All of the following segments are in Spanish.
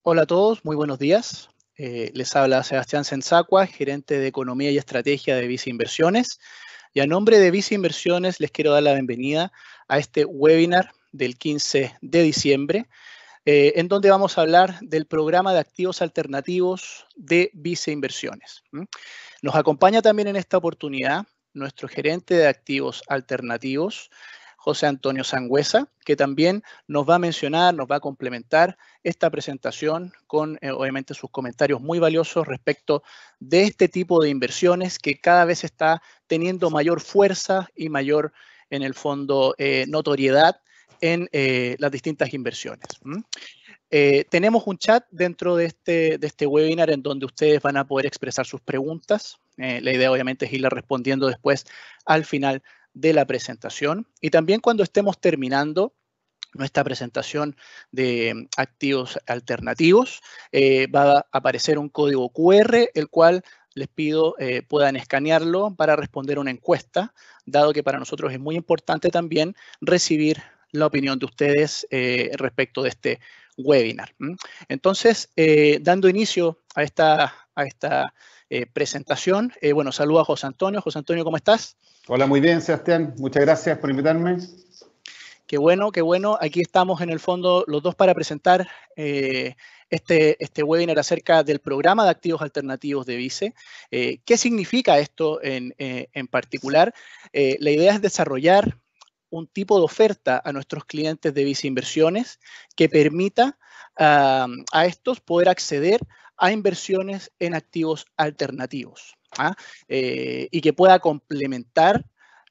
Hola a todos, muy buenos días. Les habla Sebastián Sensacua, gerente de Economía y Estrategia de Visa Inversiones. Y a nombre de Visa Inversiones les quiero dar la bienvenida a este webinar del 15 de diciembre, en donde vamos a hablar del programa de activos alternativos de Visa Inversiones. Nos acompaña también en esta oportunidad nuestro gerente de activos alternativos, José Antonio Sangüesa, que también nos va a mencionar, nos va a complementar esta presentación con, obviamente, sus comentarios muy valiosos respecto de este tipo de inversiones que cada vez está teniendo mayor fuerza y mayor, en el fondo, notoriedad en las distintas inversiones. Tenemos un chat dentro de este webinar en donde ustedes van a poder expresar sus preguntas. La idea obviamente es irla respondiendo después al final de la presentación. Y también cuando estemos terminando nuestra presentación de activos alternativos, va a aparecer un código QR, el cual les pido puedan escanearlo para responder una encuesta, dado que para nosotros es muy importante también recibir la opinión de ustedes respecto de este webinar. Entonces, dando inicio a esta presentación, bueno, saludo a José Antonio. José Antonio, ¿cómo estás? Hola, muy bien, Sebastián. Muchas gracias por invitarme. Qué bueno, qué bueno. Aquí estamos en el fondo los dos para presentar este webinar acerca del programa de activos alternativos de Vice. ¿Qué significa esto en particular? La idea es desarrollar un tipo de oferta a nuestros clientes de Vice Inversiones que permita a estos poder acceder a inversiones en activos alternativos y que pueda complementar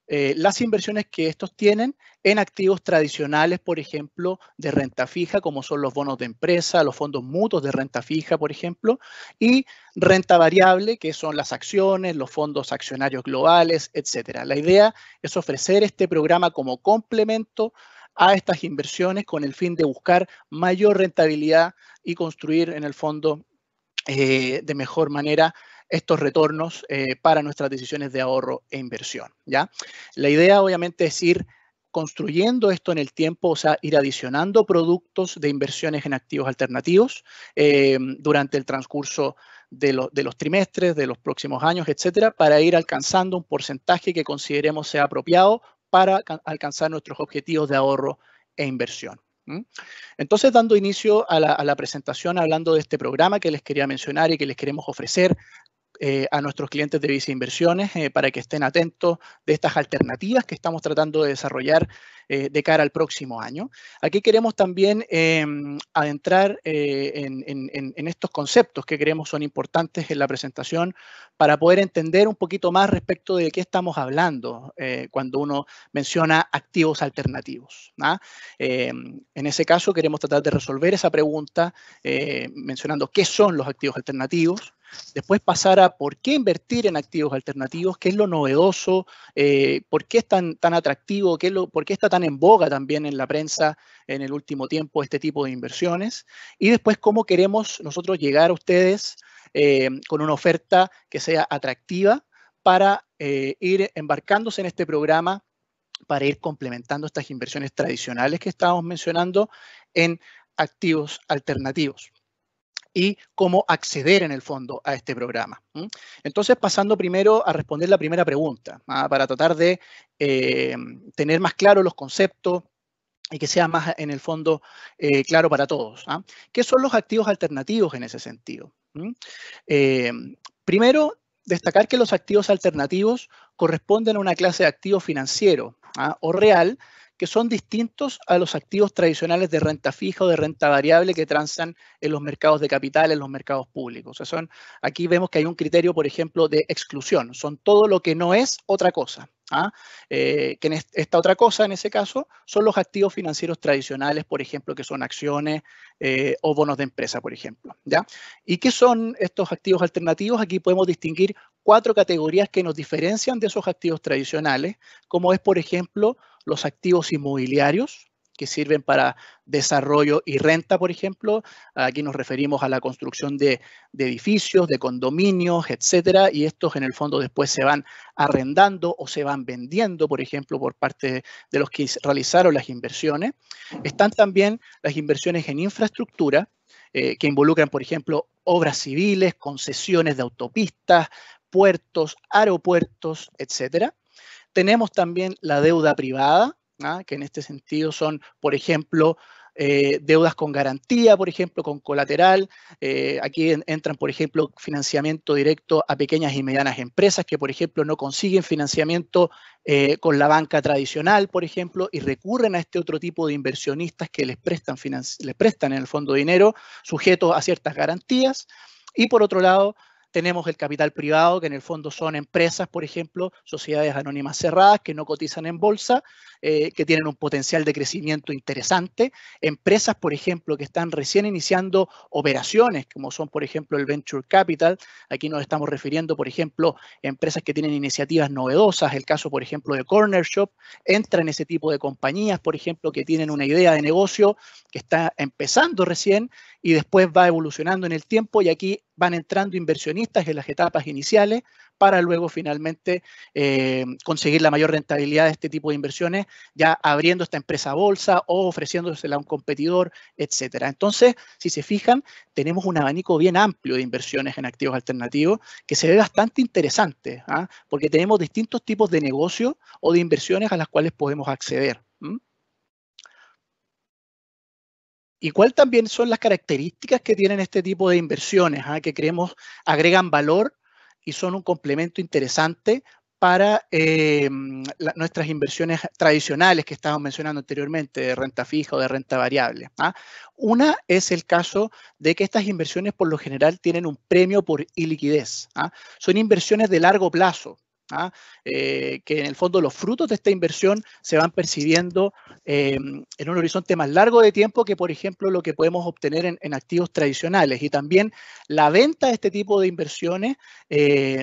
las inversiones que estos tienen en activos tradicionales, por ejemplo, de renta fija, como son los bonos de empresa, los fondos mutuos de renta fija, por ejemplo, y renta variable, que son las acciones, los fondos accionarios globales, etcétera. La idea es ofrecer este programa como complemento a estas inversiones con el fin de buscar mayor rentabilidad y construir, en el fondo, de mejor manera estos retornos para nuestras decisiones de ahorro e inversión, ¿ya? La idea, obviamente, es ir construyendo esto en el tiempo, o sea, ir adicionando productos de inversiones en activos alternativos durante el transcurso de los trimestres, de los próximos años, etcétera, para ir alcanzando un porcentaje que consideremos sea apropiado para alcanzar nuestros objetivos de ahorro e inversión. Entonces, dando inicio a la presentación, hablando de este programa que les quería mencionar y que les queremos ofrecer a nuestros clientes de Visa Inversiones para que estén atentos de estas alternativas que estamos tratando de desarrollar de cara al próximo año. Aquí queremos también adentrar en estos conceptos que creemos son importantes en la presentación para poder entender un poquito más respecto de qué estamos hablando cuando uno menciona activos alternativos. En ese caso queremos tratar de resolver esa pregunta mencionando qué son los activos alternativos. Después pasar a por qué invertir en activos alternativos, qué es lo novedoso, por qué es tan atractivo, por qué está tan en boga también en la prensa en el último tiempo este tipo de inversiones. Y después cómo queremos nosotros llegar a ustedes con una oferta que sea atractiva para ir embarcándose en este programa, para ir complementando estas inversiones tradicionales que estábamos mencionando en activos alternativos y cómo acceder en el fondo a este programa. Entonces, pasando primero a responder la primera pregunta, para tratar de tener más claro los conceptos y que sea más en el fondo claro para todos. ¿Qué son los activos alternativos en ese sentido? Primero, destacar que los activos alternativos corresponden a una clase de activo financiero o real que son distintos a los activos tradicionales de renta fija o de renta variable que transan en los mercados de capital, en los mercados públicos. O sea, aquí vemos que hay un criterio, por ejemplo, de exclusión. Son todo lo que no es otra cosa. Que en esta otra cosa, en ese caso, son los activos financieros tradicionales, por ejemplo, que son acciones o bonos de empresa, por ejemplo. ¿Ya? ¿Y qué son estos activos alternativos? Aquí podemos distinguir 4 categorías que nos diferencian de esos activos tradicionales, como es, por ejemplo, los activos inmobiliarios, que sirven para desarrollo y renta, por ejemplo. Aquí nos referimos a la construcción de edificios, de condominios, etcétera, y estos en el fondo después se van arrendando o se van vendiendo, por ejemplo, por parte de los que realizaron las inversiones. Están también las inversiones en infraestructura, que involucran, por ejemplo, obras civiles, concesiones de autopistas, puertos, aeropuertos, etcétera. Tenemos también la deuda privada, que en este sentido son, por ejemplo, deudas con garantía, por ejemplo, con colateral. Aquí entran, por ejemplo, financiamiento directo a pequeñas y medianas empresas que, por ejemplo, no consiguen financiamiento con la banca tradicional, por ejemplo, y recurren a este otro tipo de inversionistas que les prestan en el fondo dinero sujetos a ciertas garantías. Y por otro lado, tenemos el capital privado, que en el fondo son empresas, por ejemplo, sociedades anónimas cerradas que no cotizan en bolsa, que tienen un potencial de crecimiento interesante. Empresas, por ejemplo, que están recién iniciando operaciones, como son, por ejemplo, el Venture Capital. Aquí nos estamos refiriendo, por ejemplo, a empresas que tienen iniciativas novedosas. El caso, por ejemplo, de Corner Shop. Entra en ese tipo de compañías, por ejemplo, que tienen una idea de negocio que está empezando recién y después va evolucionando en el tiempo, y aquí van entrando inversionistas en las etapas iniciales para luego finalmente conseguir la mayor rentabilidad de este tipo de inversiones, ya abriendo esta empresa a bolsa o ofreciéndosela a un competidor, etcétera. Entonces, si se fijan, tenemos un abanico bien amplio de inversiones en activos alternativos que se ve bastante interesante, porque tenemos distintos tipos de negocios o de inversiones a las cuales podemos acceder. ¿Y cuáles también son las características que tienen este tipo de inversiones, que creemos agregan valor y son un complemento interesante para nuestras inversiones tradicionales que estábamos mencionando anteriormente, de renta fija o de renta variable? Una es el caso de que estas inversiones por lo general tienen un premio por iliquidez. Son inversiones de largo plazo. Que en el fondo los frutos de esta inversión se van percibiendo en un horizonte más largo de tiempo que, por ejemplo, lo que podemos obtener en activos tradicionales. Y también la venta de este tipo de inversiones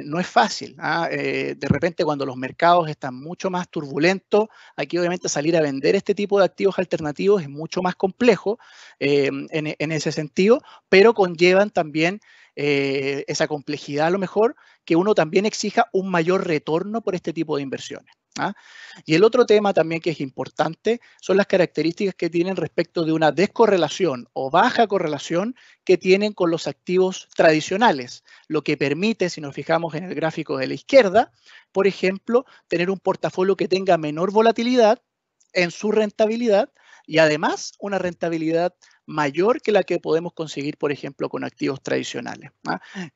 no es fácil. De repente, cuando los mercados están mucho más turbulentos, aquí obviamente salir a vender este tipo de activos alternativos es mucho más complejo en ese sentido, pero conllevan también esa complejidad a lo mejor, que uno también exija un mayor retorno por este tipo de inversiones. Y el otro tema también que es importante son las características que tienen respecto de una descorrelación o baja correlación que tienen con los activos tradicionales, lo que permite, si nos fijamos en el gráfico de la izquierda, por ejemplo, tener un portafolio que tenga menor volatilidad en su rentabilidad y además una rentabilidad mayor que la que podemos conseguir, por ejemplo, con activos tradicionales.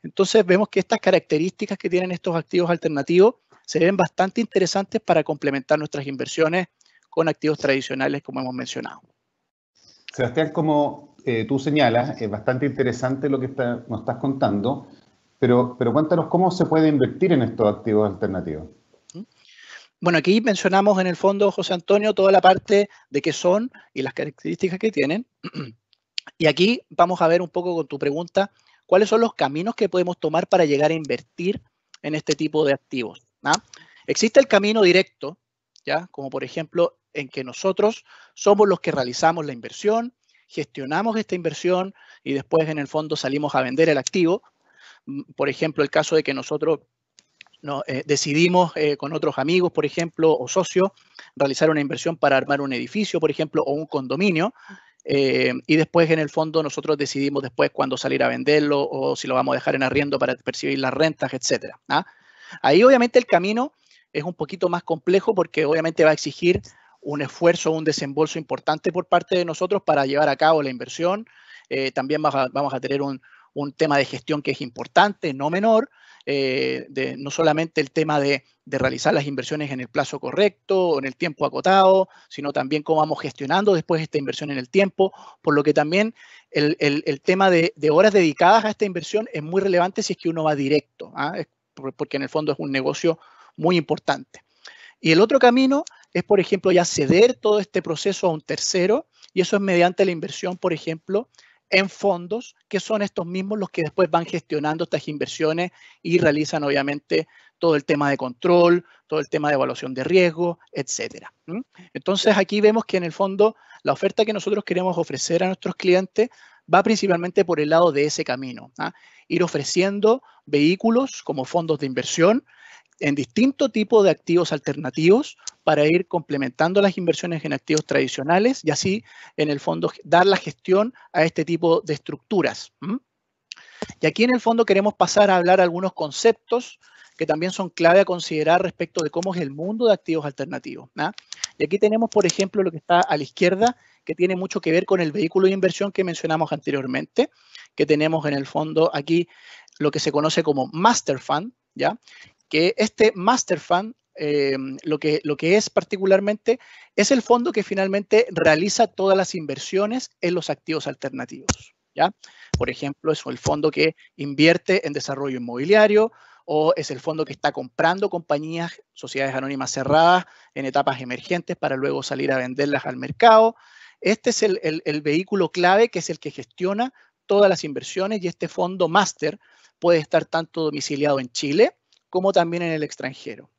Entonces vemos que estas características que tienen estos activos alternativos se ven bastante interesantes para complementar nuestras inversiones con activos tradicionales, como hemos mencionado. Sebastián, como tú señalas, es bastante interesante lo que nos estás contando, pero cuéntanos cómo se puede invertir en estos activos alternativos. Bueno, aquí mencionamos en el fondo, José Antonio, toda la parte de qué son y las características que tienen. Y aquí vamos a ver un poco con tu pregunta, ¿cuáles son los caminos que podemos tomar para llegar a invertir en este tipo de activos? Existe el camino directo, ¿ya? Como por ejemplo, en que nosotros somos los que realizamos la inversión, gestionamos esta inversión y después en el fondo salimos a vender el activo. Por ejemplo, el caso de que nosotros decidimos con otros amigos, por ejemplo, o socios, realizar una inversión para armar un edificio, por ejemplo, o un condominio, y después en el fondo nosotros decidimos después cuándo salir a venderlo o si lo vamos a dejar en arriendo para percibir las rentas, etc. Ahí obviamente el camino es un poquito más complejo porque obviamente va a exigir un esfuerzo, un desembolso importante por parte de nosotros para llevar a cabo la inversión. También vamos a tener un tema de gestión que es importante, no menor, no solamente el tema de realizar las inversiones en el plazo correcto o en el tiempo acotado, sino también cómo vamos gestionando después esta inversión en el tiempo, por lo que también el tema de horas dedicadas a esta inversión es muy relevante si es que uno va directo, porque en el fondo es un negocio muy importante. Y el otro camino es, por ejemplo, ya ceder todo este proceso a un tercero, y eso es mediante la inversión, por ejemplo, en fondos, que son estos mismos los que después van gestionando estas inversiones y realizan, obviamente, todo el tema de control, todo el tema de evaluación de riesgo, etcétera. Entonces, aquí vemos que en el fondo la oferta que nosotros queremos ofrecer a nuestros clientes va principalmente por el lado de ese camino. Ir ofreciendo vehículos como fondos de inversión en distintos tipos de activos alternativos para ir complementando las inversiones en activos tradicionales y así, en el fondo, dar la gestión a este tipo de estructuras. Y aquí, en el fondo, queremos pasar a hablar algunos conceptos que también son clave a considerar respecto de cómo es el mundo de activos alternativos. Y aquí tenemos, por ejemplo, lo que está a la izquierda, que tiene mucho que ver con el vehículo de inversión que mencionamos anteriormente, que tenemos en el fondo aquí lo que se conoce como Master Fund, ¿ya? Que este Master Fund, lo que es particularmente, es el fondo que finalmente realiza todas las inversiones en los activos alternativos, ¿ya? Por ejemplo, es el fondo que invierte en desarrollo inmobiliario, o es el fondo que está comprando compañías, sociedades anónimas cerradas en etapas emergentes para luego salir a venderlas al mercado. Este es el vehículo clave, que es el que gestiona todas las inversiones, y este fondo máster puede estar tanto domiciliado en Chile como también en el extranjero.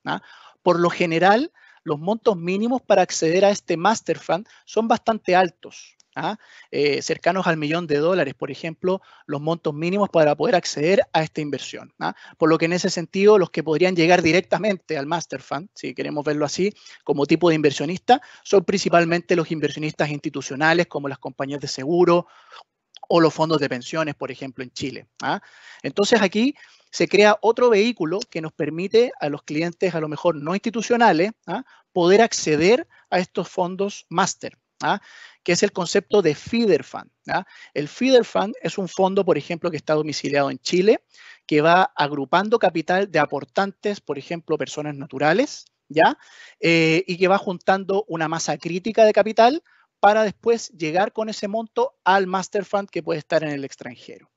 Por lo general, los montos mínimos para acceder a este Master Fund son bastante altos. Cercanos al $1.000.000, por ejemplo, los montos mínimos para poder acceder a esta inversión. Por lo que, en ese sentido, los que podrían llegar directamente al Master Fund, si queremos verlo así, como tipo de inversionista, son principalmente los inversionistas institucionales, como las compañías de seguro o los fondos de pensiones, por ejemplo, en Chile. Entonces, aquí se crea otro vehículo que nos permite a los clientes, a lo mejor no institucionales, poder acceder a estos fondos máster, que es el concepto de Feeder Fund. El Feeder Fund es un fondo, por ejemplo, que está domiciliado en Chile, que va agrupando capital de aportantes, por ejemplo, personas naturales, ¿ya? Y que va juntando una masa crítica de capital para después llegar con ese monto al Master Fund, que puede estar en el extranjero.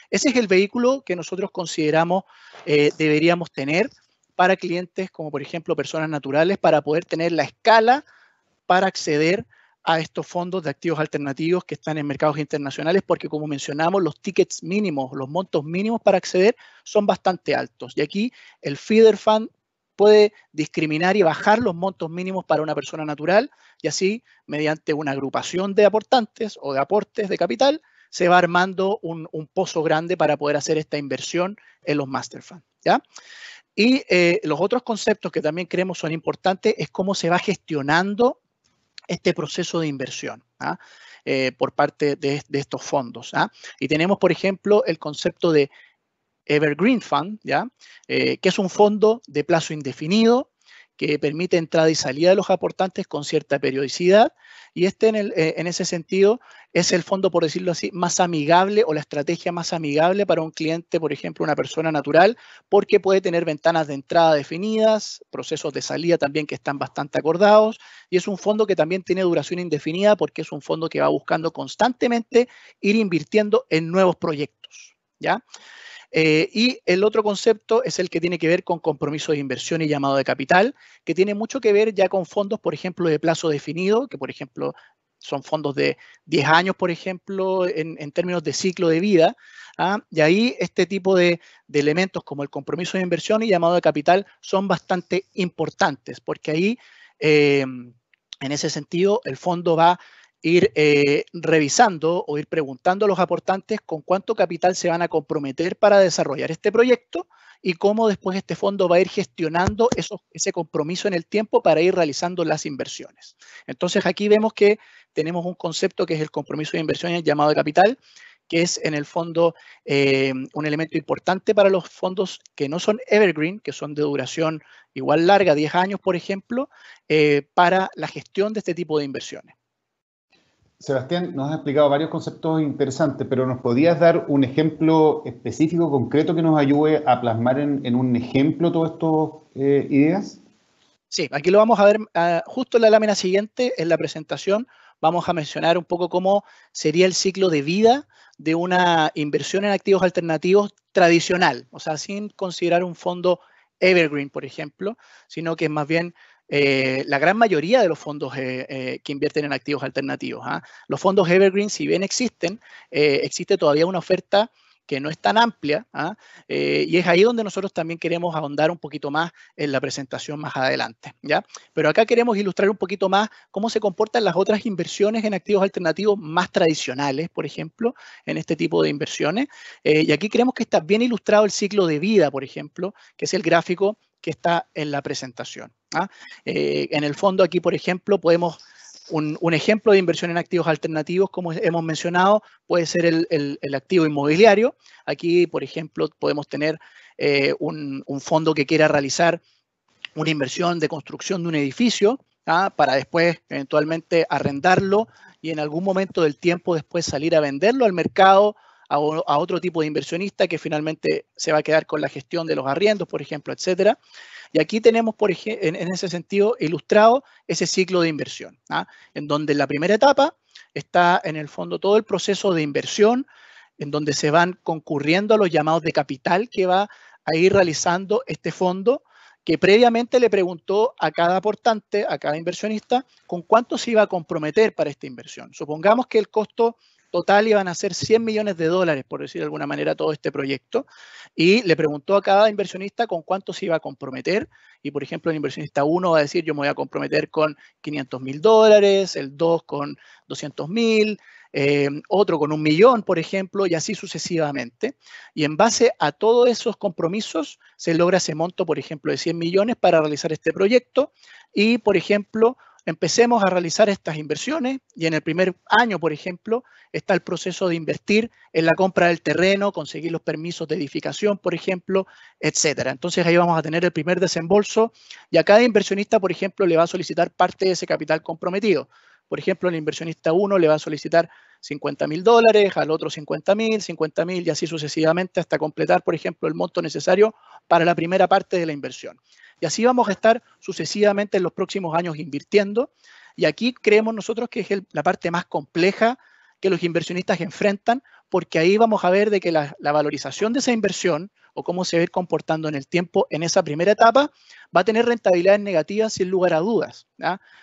Ese es el vehículo que nosotros consideramos deberíamos tener para clientes como, por ejemplo, personas naturales, para poder tener la escala para acceder a estos fondos de activos alternativos que están en mercados internacionales, porque, como mencionamos, los tickets mínimos, los montos mínimos para acceder son bastante altos. Y aquí el Feeder Fund puede discriminar y bajar los montos mínimos para una persona natural, y así, mediante una agrupación de aportantes o de aportes de capital, se va armando un pozo grande para poder hacer esta inversión en los Master Fund, ¿ya? Y los otros conceptos que también creemos son importantes es cómo se va gestionando este proceso de inversión por parte de estos fondos. Y tenemos, por ejemplo, el concepto de Evergreen Fund, que es un fondo de plazo indefinido que permite entrada y salida de los aportantes con cierta periodicidad, y en ese sentido es el fondo, por decirlo así, más amigable, o la estrategia más amigable para un cliente, por ejemplo, una persona natural, porque puede tener ventanas de entrada definidas, procesos de salida también que están bastante acordados, y es un fondo que también tiene duración indefinida, porque es un fondo que va buscando constantemente ir invirtiendo en nuevos proyectos, ¿ya? Y el otro concepto es el que tiene que ver con compromiso de inversión y llamado de capital, que tiene mucho que ver ya con fondos, por ejemplo, de plazo definido, que, por ejemplo, son fondos de 10 años, por ejemplo, en términos de ciclo de vida. Y ahí este tipo de elementos, como el compromiso de inversión y llamado de capital, son bastante importantes, porque ahí, en ese sentido, el fondo va ir revisando o ir preguntando a los aportantes con cuánto capital se van a comprometer para desarrollar este proyecto, y cómo después este fondo va a ir gestionando ese compromiso en el tiempo para ir realizando las inversiones. Entonces, aquí vemos que tenemos un concepto que es el compromiso de inversión y el llamado de capital, que es, en el fondo, un elemento importante para los fondos que no son evergreen, que son de duración igual larga, 10 años, por ejemplo, para la gestión de este tipo de inversiones. Sebastián, nos has explicado varios conceptos interesantes, pero ¿nos podías dar un ejemplo específico, concreto, que nos ayude a plasmar en un ejemplo todas estas ideas? Sí, aquí lo vamos a ver justo en la lámina siguiente, en la presentación. Vamos a mencionar un poco cómo sería el ciclo de vida de una inversión en activos alternativos tradicional, o sea, sin considerar un fondo evergreen, por ejemplo, sino que es más bien la gran mayoría de los fondos que invierten en activos alternativos. Los fondos evergreen, si bien existen, existe todavía una oferta que no es tan amplia, y es ahí donde nosotros también queremos ahondar un poquito más en la presentación más adelante, ¿ya? Pero acá queremos ilustrar un poquito más cómo se comportan las otras inversiones en activos alternativos más tradicionales, por ejemplo, en este tipo de inversiones. Y aquí creemos que está bien ilustrado el ciclo de vida, por ejemplo, que es el gráfico que está en la presentación. En el fondo aquí, por ejemplo, podemos... Un ejemplo de inversión en activos alternativos, como hemos mencionado, puede ser el activo inmobiliario. Aquí, por ejemplo, podemos tener un fondo que quiera realizar una inversión de construcción de un edificio para después eventualmente arrendarlo y en algún momento del tiempo después salir a venderlo al mercado a otro tipo de inversionista que finalmente se va a quedar con la gestión de los arriendos, por ejemplo, etcétera. Y aquí tenemos, por ejemplo, en ese sentido, ilustrado ese ciclo de inversión, en donde en la primera etapa está en el fondo todo el proceso de inversión, en donde se van concurriendo a los llamados de capital que va a ir realizando este fondo, que previamente le preguntó a cada aportante, a cada inversionista, con cuánto se iba a comprometer para esta inversión. Supongamos que el costo total iban a ser $100 millones, por decir de alguna manera, todo este proyecto, y le preguntó a cada inversionista con cuánto se iba a comprometer, y por ejemplo el inversionista 1 va a decir yo me voy a comprometer con $500.000, el 2 con 200.000, otro con 1 millón, por ejemplo, y así sucesivamente. Y en base a todos esos compromisos se logra ese monto, por ejemplo, de 100 millones para realizar este proyecto y, por ejemplo, empecemos a realizar estas inversiones y en el primer año, por ejemplo, está el proceso de invertir en la compra del terreno, conseguir los permisos de edificación, por ejemplo, etcétera. Entonces ahí vamos a tener el primer desembolso y a cada inversionista, por ejemplo, le va a solicitar parte de ese capital comprometido. Por ejemplo, el inversionista 1 le va a solicitar $50.000, al otro 50.000 y así sucesivamente hasta completar, por ejemplo, el monto necesario para la primera parte de la inversión. Y así vamos a estar sucesivamente en los próximos años invirtiendo. Y aquí creemos nosotros que es la parte más compleja que los inversionistas enfrentan, porque ahí vamos a ver de que la valorización de esa inversión o cómo se va a ir comportando en el tiempo en esa primera etapa va a tener rentabilidades negativas sin lugar a dudas,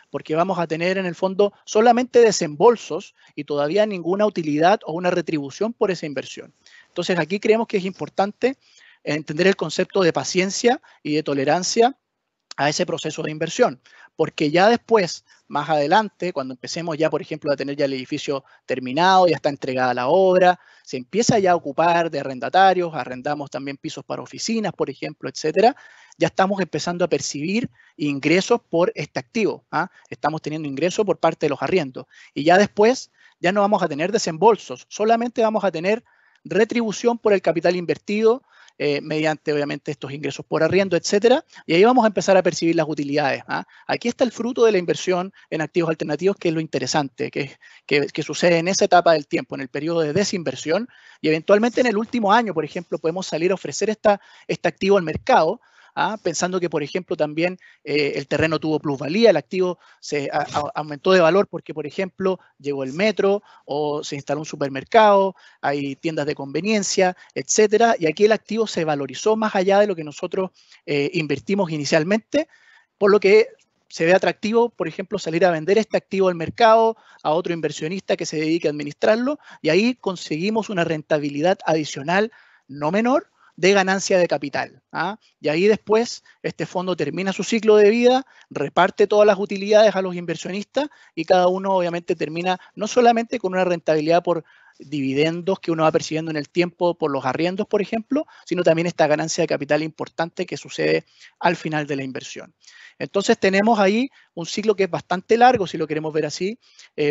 porque vamos a tener en el fondo solamente desembolsos y todavía ninguna utilidad o una retribución por esa inversión. Entonces aquí creemos que es importante entender el concepto de paciencia y de tolerancia a ese proceso de inversión, porque ya después, más adelante, cuando empecemos ya, por ejemplo, a tener ya el edificio terminado, ya está entregada la obra, se empieza ya a ocupar de arrendatarios, arrendamos también pisos para oficinas, por ejemplo, etcétera, ya estamos empezando a percibir ingresos por este activo, estamos teniendo ingresos por parte de los arriendos, y ya después ya no vamos a tener desembolsos, solamente vamos a tener retribución por el capital invertido, mediante obviamente estos ingresos por arriendo, etcétera, y ahí vamos a empezar a percibir las utilidades. Aquí está el fruto de la inversión en activos alternativos, que es lo interesante, que sucede en esa etapa del tiempo, en el periodo de desinversión, y eventualmente en el último año, por ejemplo, podemos salir a ofrecer este activo al mercado, pensando que, por ejemplo, también el terreno tuvo plusvalía, el activo se aumentó de valor porque, por ejemplo, llegó el metro o se instaló un supermercado, hay tiendas de conveniencia, etcétera, y aquí el activo se valorizó más allá de lo que nosotros invertimos inicialmente, por lo que se ve atractivo, por ejemplo, salir a vender este activo al mercado a otro inversionista que se dedique a administrarlo, y ahí conseguimos una rentabilidad adicional no menor de ganancia de capital. Y ahí después este fondo termina su ciclo de vida, reparte todas las utilidades a los inversionistas y cada uno obviamente termina no solamente con una rentabilidad por dividendos que uno va percibiendo en el tiempo por los arriendos, por ejemplo, sino también esta ganancia de capital importante que sucede al final de la inversión. Entonces tenemos ahí un ciclo que es bastante largo, si lo queremos ver así,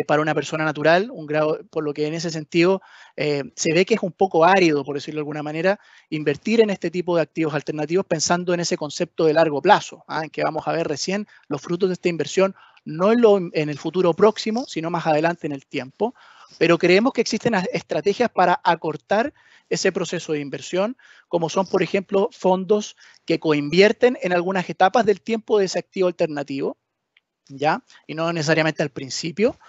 para una persona natural, un grado, por lo que en ese sentido se ve que es un poco árido, por decirlo de alguna manera, invertir en este tipo de activos alternativos pensando en ese concepto de largo plazo, en que vamos a ver recién los frutos de esta inversión, no en el futuro próximo, sino más adelante en el tiempo, pero creemos que existen estrategias para acortar ese proceso de inversión, como son, por ejemplo, fondos que coinvierten en algunas etapas del tiempo de ese activo alternativo, ¿ya? Y no necesariamente al principio.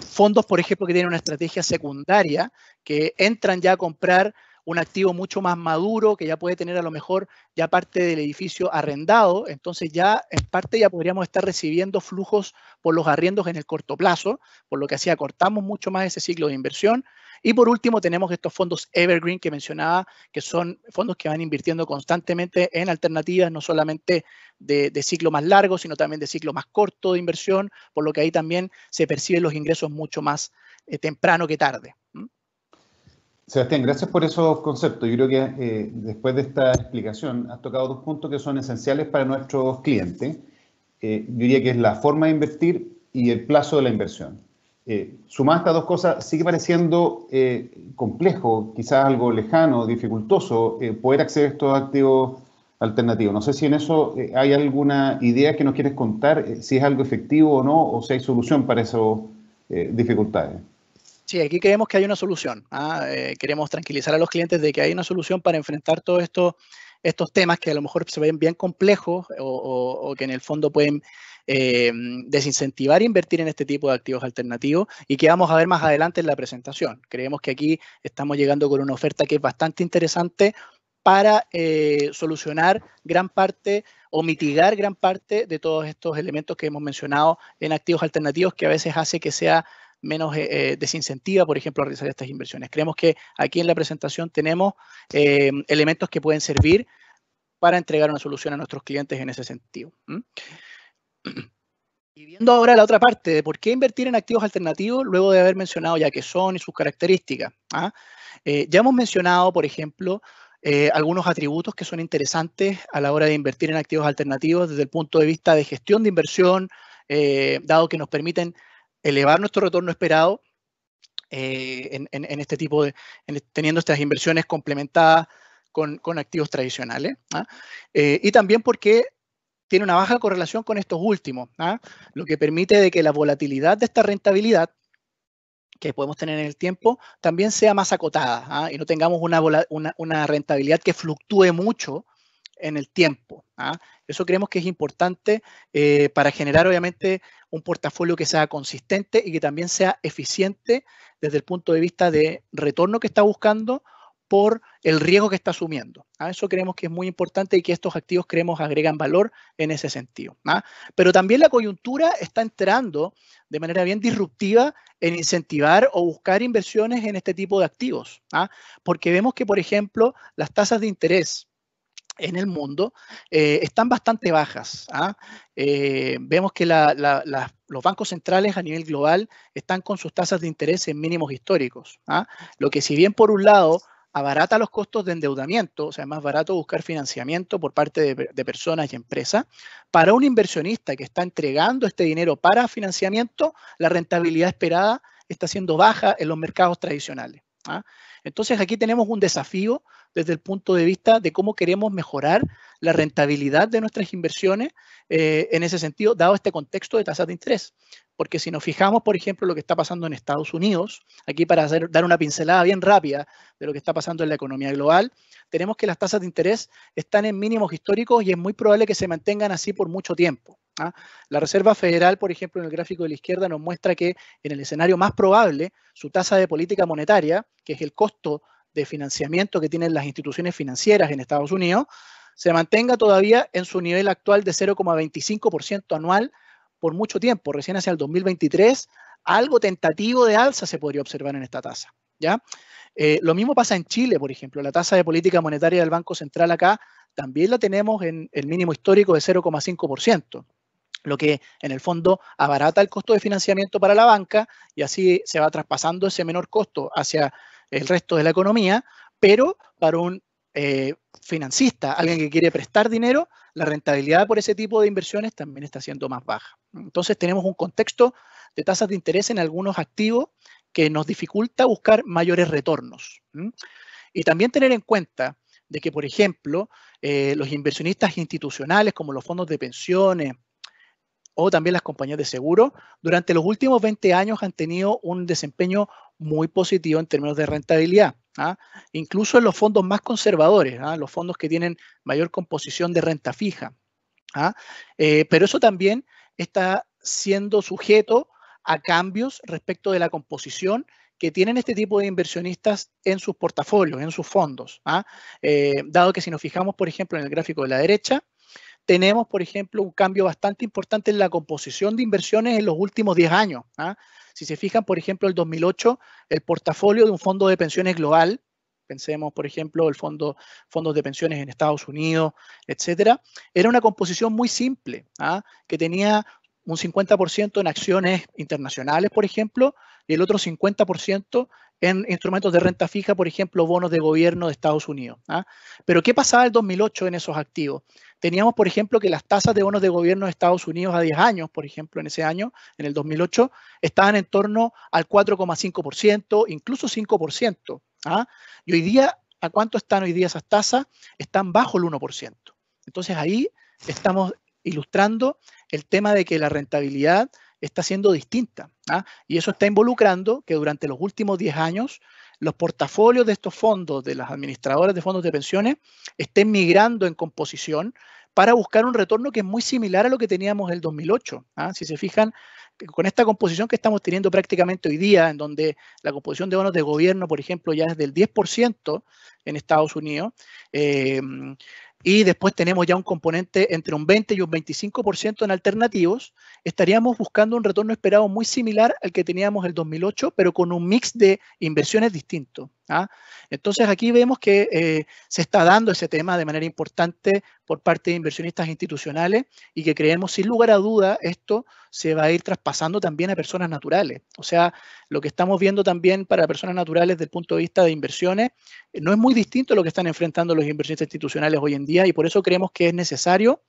Fondos, por ejemplo, que tienen una estrategia secundaria, que entran ya a comprar un activo mucho más maduro, que ya puede tener a lo mejor ya parte del edificio arrendado, entonces ya en parte ya podríamos estar recibiendo flujos por los arriendos en el corto plazo, por lo que así acortamos mucho más ese ciclo de inversión. Y por último tenemos estos fondos Evergreen que mencionaba, que son fondos que van invirtiendo constantemente en alternativas, no solamente de ciclo más largo, sino también de ciclo más corto de inversión, por lo que ahí también se perciben los ingresos mucho más temprano que tarde. Sebastián, gracias por esos conceptos. Yo creo que después de esta explicación has tocado dos puntos que son esenciales para nuestros clientes. Yo diría que es la forma de invertir y el plazo de la inversión. Sumadas estas dos cosas, sigue pareciendo complejo, quizás algo lejano, dificultoso, poder acceder a estos activos alternativos. No sé si en eso hay alguna idea que nos quieres contar, si es algo efectivo o no, o si hay solución para esas dificultades. Sí, aquí creemos que hay una solución. Queremos tranquilizar a los clientes de que hay una solución para enfrentar todos estos temas que a lo mejor se ven bien complejos o que en el fondo pueden desincentivar invertir en este tipo de activos alternativos y que vamos a ver más adelante en la presentación. Creemos que aquí estamos llegando con una oferta que es bastante interesante para solucionar gran parte o mitigar gran parte de todos estos elementos que hemos mencionado en activos alternativos que a veces hace que sea menos desincentiva, por ejemplo, a realizar estas inversiones. Creemos que aquí en la presentación tenemos elementos que pueden servir para entregar una solución a nuestros clientes en ese sentido. Y viendo ahora la otra parte de por qué invertir en activos alternativos, luego de haber mencionado ya qué son y sus características. Ya hemos mencionado, por ejemplo, algunos atributos que son interesantes a la hora de invertir en activos alternativos desde el punto de vista de gestión de inversión, dado que nos permiten elevar nuestro retorno esperado en este tipo de, teniendo estas inversiones complementadas con activos tradicionales. Y también porque tiene una baja correlación con estos últimos, lo que permite de que la volatilidad de esta rentabilidad que podemos tener en el tiempo también sea más acotada y no tengamos una rentabilidad que fluctúe mucho en el tiempo. Eso creemos que es importante para generar obviamente un portafolio que sea consistente y que también sea eficiente desde el punto de vista de retorno que está buscando por el riesgo que está asumiendo. Eso creemos que es muy importante y que estos activos creemos agregan valor en ese sentido. Pero también la coyuntura está entrando de manera bien disruptiva en incentivar o buscar inversiones en este tipo de activos. Porque vemos que, por ejemplo, las tasas de interés en el mundo están bastante bajas. Vemos que los bancos centrales a nivel global están con sus tasas de interés en mínimos históricos. Lo que si bien por un lado abarata los costos de endeudamiento, o sea, es más barato buscar financiamiento por parte de personas y empresas, para un inversionista que está entregando este dinero para financiamiento, la rentabilidad esperada está siendo baja en los mercados tradicionales. Entonces aquí tenemos un desafío desde el punto de vista de cómo queremos mejorar la rentabilidad de nuestras inversiones en ese sentido, dado este contexto de tasas de interés. Porque si nos fijamos, por ejemplo, lo que está pasando en Estados Unidos, aquí para dar una pincelada bien rápida de lo que está pasando en la economía global, tenemos que las tasas de interés están en mínimos históricos y es muy probable que se mantengan así por mucho tiempo. La Reserva Federal, por ejemplo, en el gráfico de la izquierda nos muestra que en el escenario más probable, su tasa de política monetaria, que es el costo de financiamiento que tienen las instituciones financieras en Estados Unidos, se mantenga todavía en su nivel actual de 0,25% anual por mucho tiempo. Recién hacia el 2023, algo tentativo de alza se podría observar en esta tasa. ¿Ya? Lo mismo pasa en Chile, por ejemplo. La tasa de política monetaria del Banco Central acá también la tenemos en el mínimo histórico de 0,5%. Lo que en el fondo abarata el costo de financiamiento para la banca y así se va traspasando ese menor costo hacia el resto de la economía, pero para un financista, alguien que quiere prestar dinero, la rentabilidad por ese tipo de inversiones también está siendo más baja. Entonces tenemos un contexto de tasas de interés en algunos activos que nos dificulta buscar mayores retornos. Y también tener en cuenta de que, por ejemplo, los inversionistas institucionales como los fondos de pensiones, o también las compañías de seguro, durante los últimos 20 años han tenido un desempeño muy positivo en términos de rentabilidad. Incluso en los fondos más conservadores, los fondos que tienen mayor composición de renta fija. Pero eso también está siendo sujeto a cambios respecto de la composición que tienen este tipo de inversionistas en sus portafolios, en sus fondos. Dado que si nos fijamos, por ejemplo, en el gráfico de la derecha, tenemos, por ejemplo, un cambio bastante importante en la composición de inversiones en los últimos 10 años. Si se fijan, por ejemplo, el 2008, el portafolio de un fondo de pensiones global, pensemos, por ejemplo, fondos de pensiones en Estados Unidos, etcétera, era una composición muy simple, que tenía un 50% en acciones internacionales, por ejemplo, y el otro 50% en instrumentos de renta fija, por ejemplo, bonos de gobierno de Estados Unidos. Pero ¿qué pasaba en el 2008 en esos activos? Teníamos, por ejemplo, que las tasas de bonos de gobierno de Estados Unidos a 10 años, por ejemplo, en ese año, en el 2008, estaban en torno al 4,5%, incluso 5%. Y hoy día, ¿a cuánto están hoy día esas tasas? Están bajo el 1%. Entonces ahí estamos ilustrando el tema de que la rentabilidad está siendo distinta. Y eso está involucrando que durante los últimos 10 años los portafolios de estos fondos, de las administradoras de fondos de pensiones, estén migrando en composición para buscar un retorno que es muy similar a lo que teníamos en el 2008. Si se fijan, con esta composición que estamos teniendo prácticamente hoy día, en donde la composición de bonos de gobierno, por ejemplo, ya es del 10% en Estados Unidos, y después tenemos ya un componente entre un 20 y un 25% en alternativos, estaríamos buscando un retorno esperado muy similar al que teníamos en el 2008, pero con un mix de inversiones distinto. Entonces aquí vemos que se está dando ese tema de manera importante por parte de inversionistas institucionales y que creemos sin lugar a duda esto se va a ir traspasando también a personas naturales. O sea, lo que estamos viendo también para personas naturales desde el punto de vista de inversiones no es muy distinto a lo que están enfrentando los inversionistas institucionales hoy en día y por eso creemos que es necesario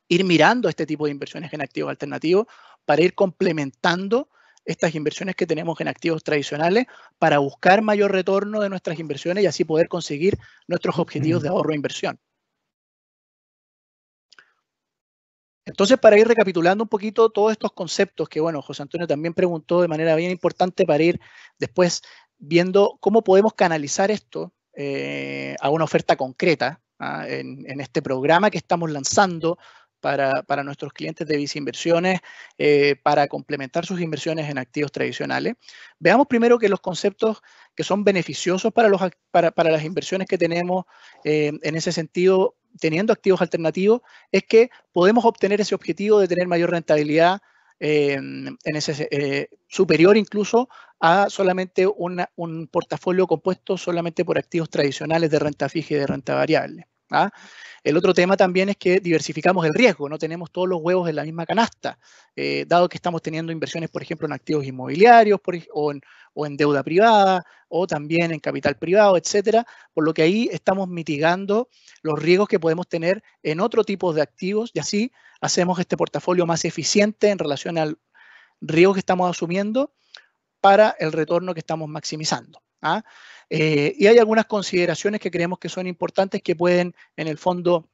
ir mirando este tipo de inversiones en activos alternativos para ir complementando estas inversiones que tenemos en activos tradicionales para buscar mayor retorno de nuestras inversiones y así poder conseguir nuestros objetivos de ahorro e inversión. Entonces, para ir recapitulando un poquito todos estos conceptos que, bueno, José Antonio también preguntó de manera bien importante para ir después viendo cómo podemos canalizar esto a una oferta concreta en este programa que estamos lanzando para nuestros clientes de Visa Inversiones para complementar sus inversiones en activos tradicionales. Veamos primero que los conceptos que son beneficiosos para las inversiones que tenemos en ese sentido, teniendo activos alternativos, es que podemos obtener ese objetivo de tener mayor rentabilidad superior incluso a solamente un portafolio compuesto solamente por activos tradicionales de renta fija y de renta variable. El otro tema también es que diversificamos el riesgo, no tenemos todos los huevos en la misma canasta, dado que estamos teniendo inversiones, por ejemplo, en activos inmobiliarios o en deuda privada o también en capital privado, etcétera, por lo que ahí estamos mitigando los riesgos que podemos tener en otro tipo de activos y así hacemos este portafolio más eficiente en relación al riesgo que estamos asumiendo para el retorno que estamos maximizando. Y hay algunas consideraciones que creemos que son importantes que pueden, en el fondo,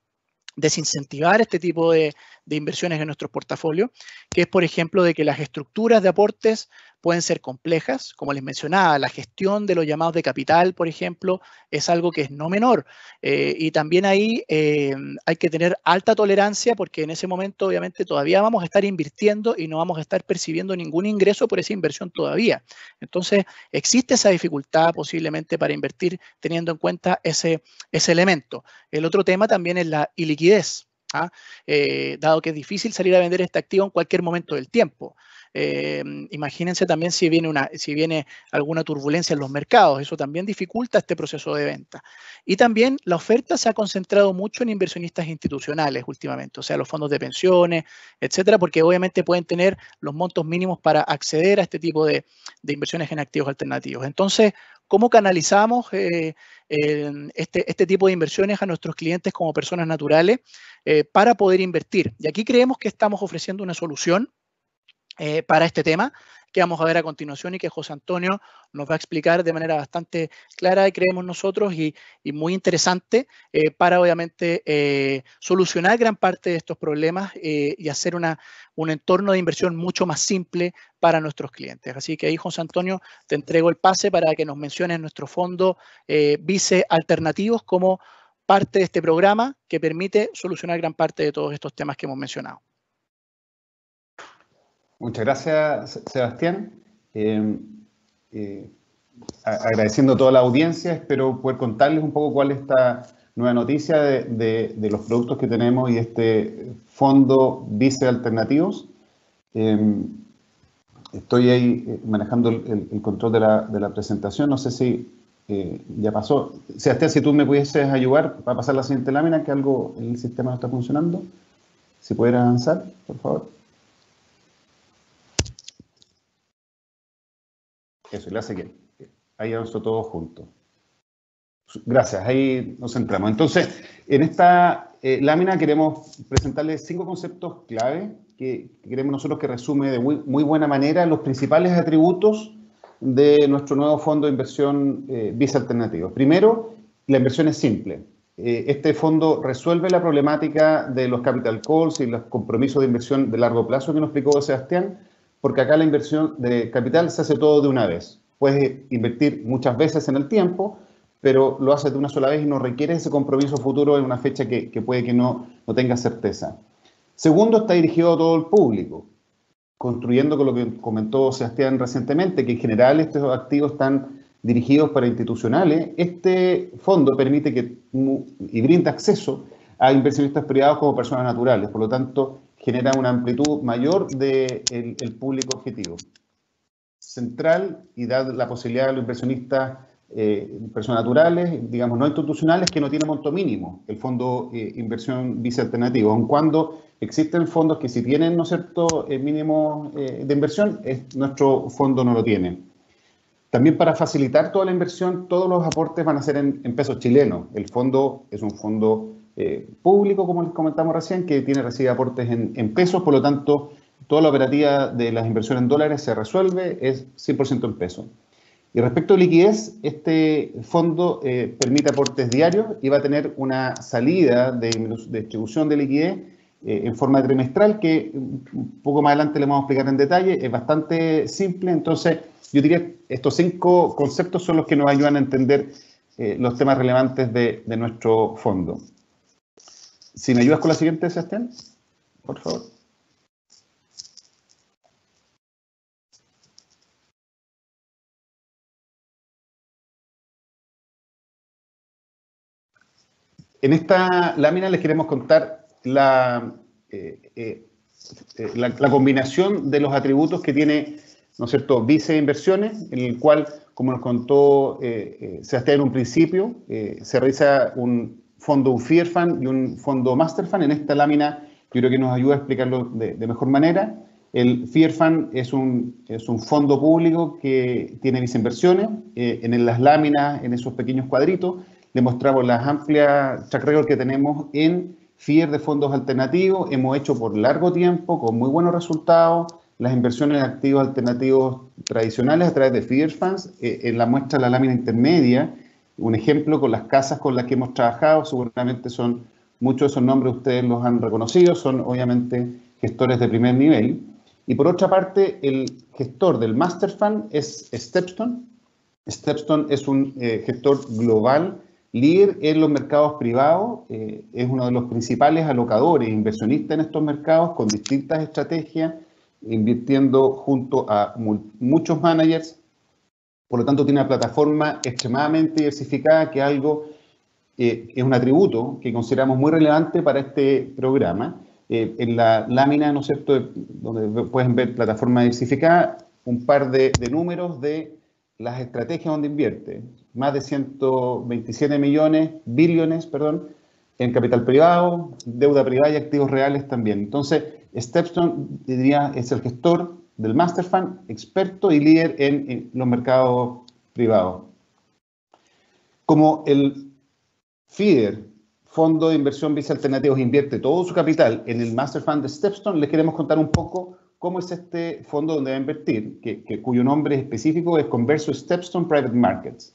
desincentivar este tipo de inversiones en nuestros portafolios, que es, por ejemplo, de que las estructuras de aportes pueden ser complejas. Como les mencionaba, la gestión de los llamados de capital, por ejemplo, es algo que es no menor. Y también ahí hay que tener alta tolerancia porque en ese momento, obviamente, todavía vamos a estar invirtiendo y no vamos a estar percibiendo ningún ingreso por esa inversión todavía. Entonces, existe esa dificultad posiblemente para invertir teniendo en cuenta ese elemento. El otro tema también es la iliquidez. Dado que es difícil salir a vender este activo en cualquier momento del tiempo. Imagínense también si viene alguna turbulencia en los mercados, eso también dificulta este proceso de venta. Y también la oferta se ha concentrado mucho en inversionistas institucionales últimamente, o sea, los fondos de pensiones, etcétera, porque obviamente pueden tener los montos mínimos para acceder a este tipo de inversiones en activos alternativos. Entonces, ¿cómo canalizamos este tipo de inversiones a nuestros clientes como personas naturales para poder invertir? Y aquí creemos que estamos ofreciendo una solución para este tema que vamos a ver a continuación y que José Antonio nos va a explicar de manera bastante clara, creemos nosotros, y muy interesante para obviamente solucionar gran parte de estos problemas y hacer un entorno de inversión mucho más simple para nuestros clientes. Así que ahí, José Antonio, te entrego el pase para que nos menciones nuestro fondo Vice Alternativos como parte de este programa que permite solucionar gran parte de todos estos temas que hemos mencionado. Muchas gracias, Sebastián. Agradeciendo a toda la audiencia, espero poder contarles un poco cuál es esta nueva noticia de los productos que tenemos y este fondo Vice Alternativos. Estoy ahí manejando el control de la presentación. No sé si ya pasó. Sebastián, si tú me pudieses ayudar para pasar la siguiente lámina, que algo el sistema no está funcionando. Si pudieras avanzar, por favor. Eso, le hace bien. Ahí avanzó todo junto. Gracias, ahí nos centramos. Entonces, en esta lámina queremos presentarles 5 conceptos clave que queremos nosotros que resume de muy buena manera los principales atributos de nuestro nuevo fondo de inversión Visa Alternativos. Primero, la inversión es simple. Este fondo resuelve la problemática de los capital calls y los compromisos de inversión de largo plazo que nos explicó Sebastián, porque acá la inversión de capital se hace todo de una vez. Puedes invertir muchas veces en el tiempo, pero lo haces de una sola vez y no requiere ese compromiso futuro en una fecha que puede que no tenga certeza. Segundo, está dirigido a todo el público, construyendo con lo que comentó Sebastián recientemente, que en general estos activos están dirigidos para institucionales. Este fondo permite y brinda acceso a inversionistas privados como personas naturales, por lo tanto genera una amplitud mayor del público objetivo. Central y da la posibilidad a los inversionistas personas naturales, digamos no institucionales, que no tienen monto mínimo, el fondo inversión Visa Alternativo, aun cuando existen fondos que sí tienen, ¿no es cierto?, mínimo de inversión, nuestro fondo no lo tiene. También para facilitar toda la inversión, todos los aportes van a ser en pesos chilenos. El fondo es un fondo público, como les comentamos recién, que recibe aportes en pesos, por lo tanto, toda la operativa de las inversiones en dólares se resuelve, es 100% en pesos. Y respecto a liquidez, este fondo permite aportes diarios y va a tener una salida de distribución de liquidez en forma trimestral que un poco más adelante le vamos a explicar en detalle. Es bastante simple, entonces yo diría que estos 5 conceptos son los que nos ayudan a entender los temas relevantes de nuestro fondo. Si me ayudas con la siguiente, Sebastián, por favor. En esta lámina les queremos contar la combinación de los atributos que tiene, ¿no es cierto?, Vice Inversiones, en el cual, como nos contó Sebastián en un principio, se realiza un fondo, un Feeder Fund y un fondo Master Fund. En esta lámina yo creo que nos ayuda a explicarlo de mejor manera. El Feeder Fund es un fondo público que tiene Vice Inversiones. En las láminas, en esos pequeños cuadritos, le mostramos las amplias track record que tenemos en FIER de fondos alternativos. Hemos hecho por largo tiempo, con muy buenos resultados, las inversiones en activos alternativos tradicionales a través de FIER Funds. En la muestra de la lámina intermedia, un ejemplo con las casas con las que hemos trabajado, seguramente muchos de esos nombres ustedes los han reconocido, son obviamente gestores de primer nivel. Y por otra parte, el gestor del Master Fund es Stepstone. Stepstone es un gestor global, líder en los mercados privados, es uno de los principales alocadores, inversionistas en estos mercados, con distintas estrategias, invirtiendo junto a muchos managers. Por lo tanto, tiene una plataforma extremadamente diversificada, que es un atributo que consideramos muy relevante para este programa. En la lámina, ¿no es cierto?, donde pueden ver plataforma diversificada, un par de números de las estrategias donde invierte. Más de 127 billones, en capital privado, deuda privada y activos reales también. Entonces, Stepstone, diría, es el gestor del Master Fund, experto y líder en los mercados privados. Como el FIDER, Fondo de Inversión Visa Alternativos, invierte todo su capital en el Master Fund de Stepstone, les queremos contar un poco cómo es este fondo donde va a invertir, cuyo nombre específico es Converso Stepstone Private Markets.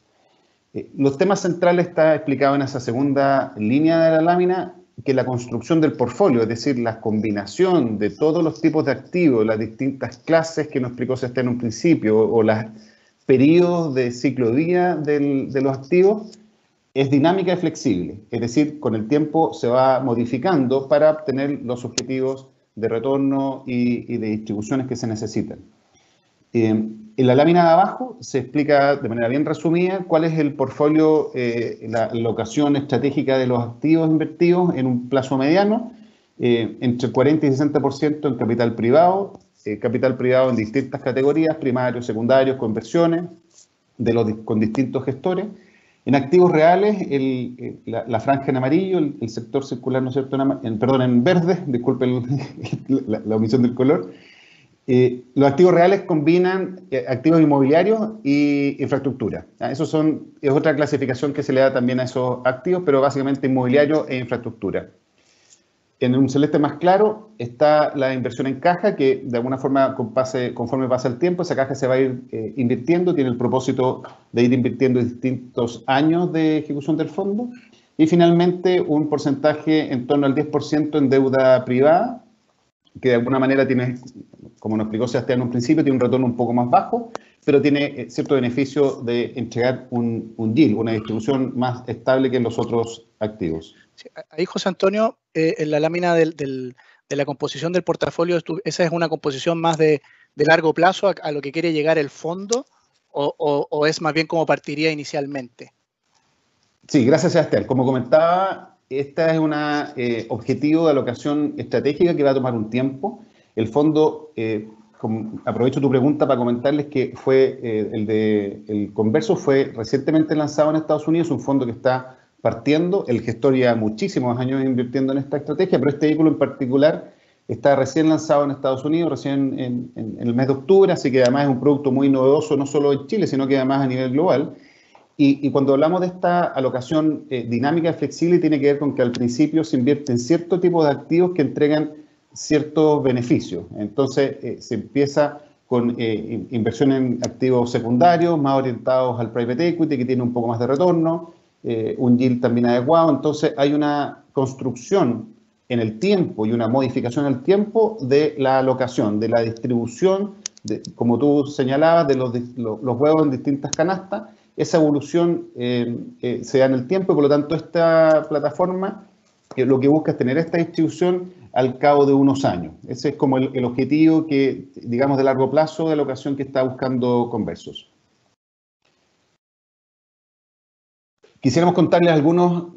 Los temas centrales está explicado en esa segunda línea de la lámina, que la construcción del portfolio, es decir, la combinación de todos los tipos de activos, las distintas clases que nos explicó Sebastián en un principio, o los periodos de ciclo día de los activos, es dinámica y flexible. Es decir, con el tiempo se va modificando para obtener los objetivos de retorno y de distribuciones que se necesitan. En la lámina de abajo se explica de manera bien resumida cuál es el portfolio, la alocación estratégica de los activos invertidos en un plazo mediano, entre 40 y 60% en capital privado, capital privado en distintas categorías, primarios, secundarios, conversiones, con distintos gestores. En activos reales, la franja en amarillo, el sector circular, ¿no es cierto?, perdón, en verde, disculpen la omisión del color. Los activos reales combinan activos inmobiliarios y infraestructura. Es otra clasificación que se le da también a esos activos, pero básicamente inmobiliario e infraestructura. En un celeste más claro está la inversión en caja, que de alguna forma, conforme pasa el tiempo, esa caja se va a ir invirtiendo, tiene el propósito de ir invirtiendo en distintos años de ejecución del fondo. Y finalmente, un porcentaje en torno al 10% en deuda privada, que de alguna manera tiene, como nos explicó Sebastián en un principio, tiene un retorno un poco más bajo, pero tiene cierto beneficio de entregar un yield, una distribución más estable que en los otros activos. Sí, ahí, José Antonio, en la lámina de la composición del portafolio, ¿esa es una composición más de largo plazo a lo que quiere llegar el fondo o es más bien como partiría inicialmente? Sí, gracias, Sebastián. Como comentaba, esta es un objetivo de alocación estratégica que va a tomar un tiempo. El fondo, aprovecho tu pregunta para comentarles que el Converso fue recientemente lanzado en Estados Unidos, un fondo que está partiendo. El gestor lleva muchísimos años invirtiendo en esta estrategia, pero este vehículo en particular está recién lanzado en Estados Unidos, recién en el mes de octubre, así que además es un producto muy novedoso, no solo en Chile, sino que además a nivel global. Y cuando hablamos de esta alocación dinámica y flexible, tiene que ver con que al principio se invierte en cierto tipo de activos que entregan ciertos beneficios. Entonces se empieza con inversión en activos secundarios, más orientados al private equity, que tiene un poco más de retorno, un yield también adecuado. Entonces hay una construcción en el tiempo y una modificación en el tiempo de la alocación, de la distribución, como tú señalabas, de los huevos en distintas canastas. Esa evolución se da en el tiempo y por lo tanto esta plataforma lo que busca es tener esta distribución al cabo de unos años. Ese es como el objetivo que, digamos, de largo plazo de la alocación que está buscando Conversos. Quisiéramos contarles algunos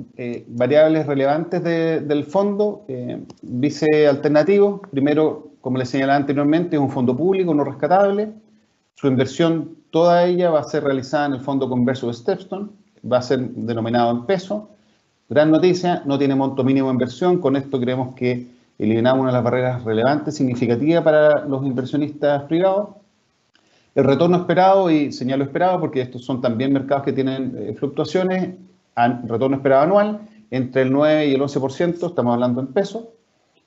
variables relevantes del fondo. Vice alternativo, primero, como les señalaba anteriormente, es un fondo público no rescatable. Su inversión, toda ella, va a ser realizada en el fondo Converso de Stepstone, va a ser denominado en peso. Gran noticia, no tiene monto mínimo de inversión. Con esto creemos que eliminamos una de las barreras relevantes, significativas para los inversionistas privados. El retorno esperado, y señalo esperado porque estos son también mercados que tienen fluctuaciones, retorno esperado anual, entre el 9 y el 11%, estamos hablando en pesos.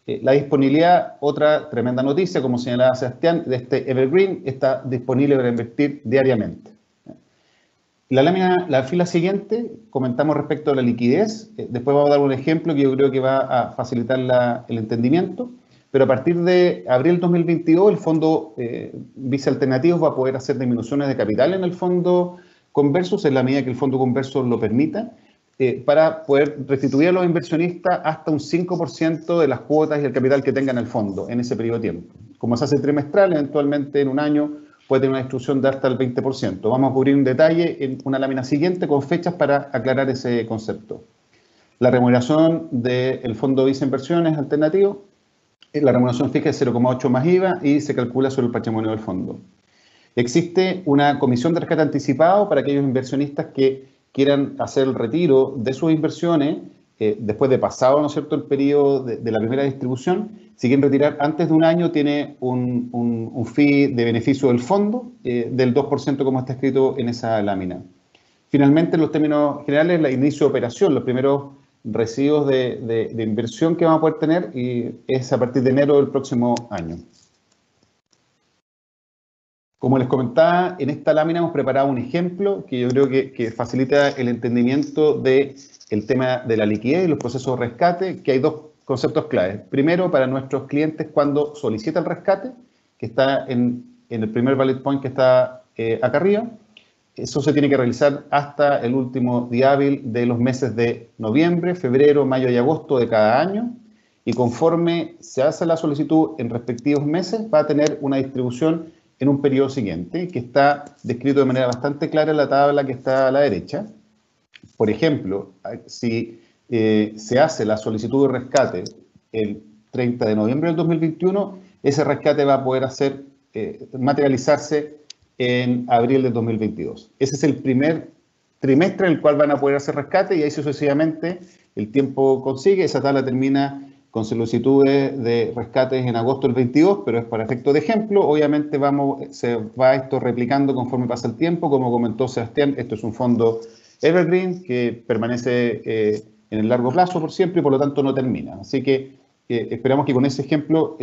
La disponibilidad, otra tremenda noticia, como señalaba Sebastián, de este Evergreen, está disponible para invertir diariamente. La fila siguiente, comentamos respecto a la liquidez. Después vamos a dar un ejemplo que yo creo que va a facilitar el entendimiento. Pero a partir de abril 2022, el fondo Vice Alternativos va a poder hacer disminuciones de capital en el fondo Conversos, en la medida que el fondo Conversos lo permita, para poder restituir a los inversionistas hasta un 5% de las cuotas y el capital que tengan el fondo en ese periodo de tiempo. Como se hace trimestral, eventualmente en un año puede tener una distribución de hasta el 20%. Vamos a cubrir un detalle en una lámina siguiente con fechas para aclarar ese concepto. La remuneración del fondo Vice Inversiones Alternativos, la remuneración fija es 0,8 más IVA y se calcula sobre el patrimonio del fondo. Existe una comisión de rescate anticipado para aquellos inversionistas que quieran hacer el retiro de sus inversiones después de pasado, ¿no es cierto?, el periodo de la primera distribución. Si quieren retirar antes de un año, tiene un fee de beneficio del fondo del 2%, como está escrito en esa lámina. Finalmente, en los términos generales, el inicio de operación, los primeros residuos de inversión que vamos a poder tener y es a partir de enero del próximo año. Como les comentaba, en esta lámina hemos preparado un ejemplo que yo creo que facilita el entendimiento del tema de la liquidez y los procesos de rescate, que hay dos conceptos claves. Primero, para nuestros clientes cuando solicita el rescate, que está en el primer bullet point que está acá arriba. Eso se tiene que realizar hasta el último día hábil de los meses de noviembre, febrero, mayo y agosto de cada año. Y conforme se hace la solicitud en respectivos meses, va a tener una distribución en un periodo siguiente, que está descrito de manera bastante clara en la tabla que está a la derecha. Por ejemplo, si se hace la solicitud de rescate el 30 de noviembre del 2021, ese rescate va a poder materializarse en abril de 2022. Ese es el primer trimestre en el cual van a poder hacer rescate y ahí sucesivamente el tiempo consigue. Esa tabla termina con solicitudes de rescates en agosto del 22, pero es para efecto de ejemplo. Obviamente se va esto replicando conforme pasa el tiempo. Como comentó Sebastián, esto es un fondo evergreen que permanece en el largo plazo por siempre y por lo tanto no termina. Así que esperamos que con ese ejemplo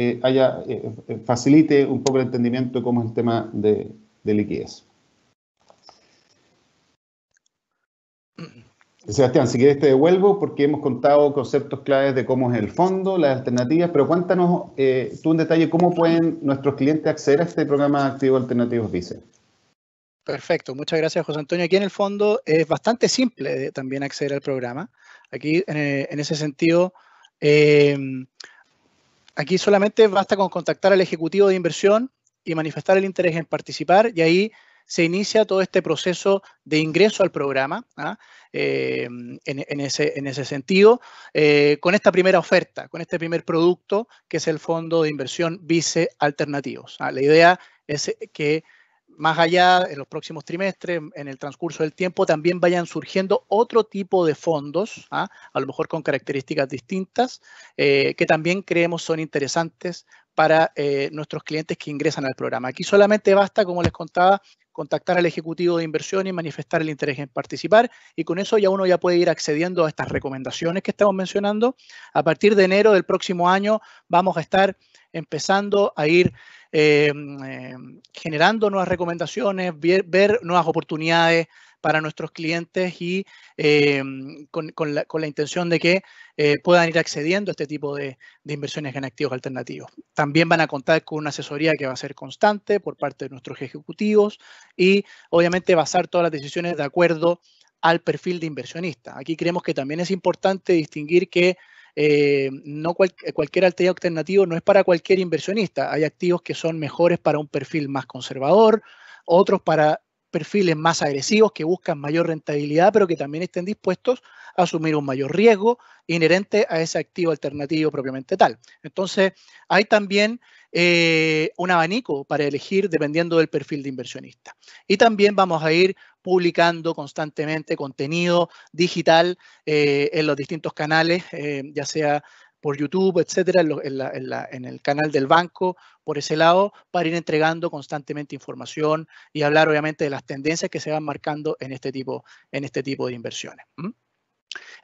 facilite un poco el entendimiento de cómo es el tema de liquidez. Sebastián, si quieres te devuelvo porque hemos contado conceptos claves de cómo es el fondo, las alternativas, pero cuéntanos tú en detalle cómo pueden nuestros clientes acceder a este programa de activos alternativos Vice. Perfecto, muchas gracias José Antonio. Aquí en el fondo es bastante simple también acceder al programa. Aquí en ese sentido, aquí solamente basta con contactar al ejecutivo de inversión y manifestar el interés en participar y ahí se inicia todo este proceso de ingreso al programa, en ese sentido, con esta primera oferta, con este primer producto que es el fondo de inversión Vice Alternativos. La idea es que más allá, en los próximos trimestres, en el transcurso del tiempo, también vayan surgiendo otro tipo de fondos, a lo mejor con características distintas, que también creemos son interesantes para nuestros clientes que ingresan al programa. Aquí solamente basta, como les contaba, contactar al ejecutivo de inversión y manifestar el interés en participar, y con eso ya uno ya puede ir accediendo a estas recomendaciones que estamos mencionando. A partir de enero del próximo año vamos a estar empezando a ir generando nuevas recomendaciones, ver nuevas oportunidades para nuestros clientes y con la intención de que puedan ir accediendo a este tipo de inversiones en activos alternativos. También van a contar con una asesoría que va a ser constante por parte de nuestros ejecutivos y obviamente basar todas las decisiones de acuerdo al perfil de inversionista. Aquí creemos que también es importante distinguir que no cualquier activo alternativo no es para cualquier inversionista. Hay activos que son mejores para un perfil más conservador, otros para perfiles más agresivos que buscan mayor rentabilidad, pero que también estén dispuestos a asumir un mayor riesgo inherente a ese activo alternativo propiamente tal. Entonces, hay también un abanico para elegir dependiendo del perfil de inversionista. Y también vamos a ir publicando constantemente contenido digital en los distintos canales, ya sea por YouTube, etcétera, en el canal del banco, por ese lado, para ir entregando constantemente información y hablar obviamente de las tendencias que se van marcando en este tipo de inversiones.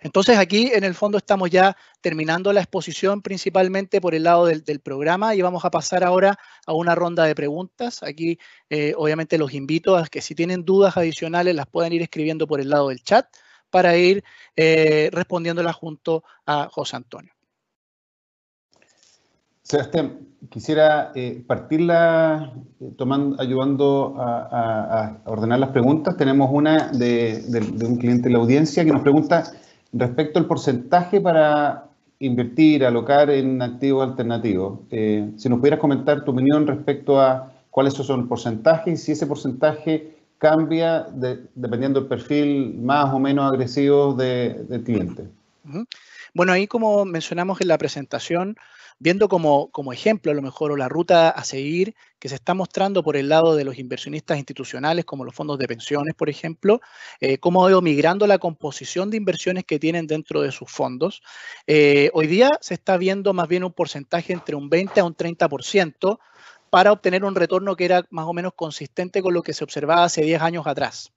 Entonces aquí en el fondo estamos ya terminando la exposición principalmente por el lado del programa y vamos a pasar ahora a una ronda de preguntas. Aquí obviamente los invito a que si tienen dudas adicionales las puedan ir escribiendo por el lado del chat para ir respondiéndolas junto a José Antonio. Sebastián, quisiera ayudando a ordenar las preguntas. Tenemos una de un cliente de la audiencia que nos pregunta respecto al porcentaje para invertir, alocar en activos alternativos. Si nos pudieras comentar tu opinión respecto a cuáles son los porcentajes y si ese porcentaje cambia dependiendo del perfil más o menos agresivo del cliente. Bueno, ahí como mencionamos en la presentación, viendo como ejemplo a lo mejor o la ruta a seguir que se está mostrando por el lado de los inversionistas institucionales como los fondos de pensiones, por ejemplo, cómo ha ido migrando la composición de inversiones que tienen dentro de sus fondos. Hoy día se está viendo más bien un porcentaje entre un 20 a un 30% para obtener un retorno que era más o menos consistente con lo que se observaba hace 10 años atrás.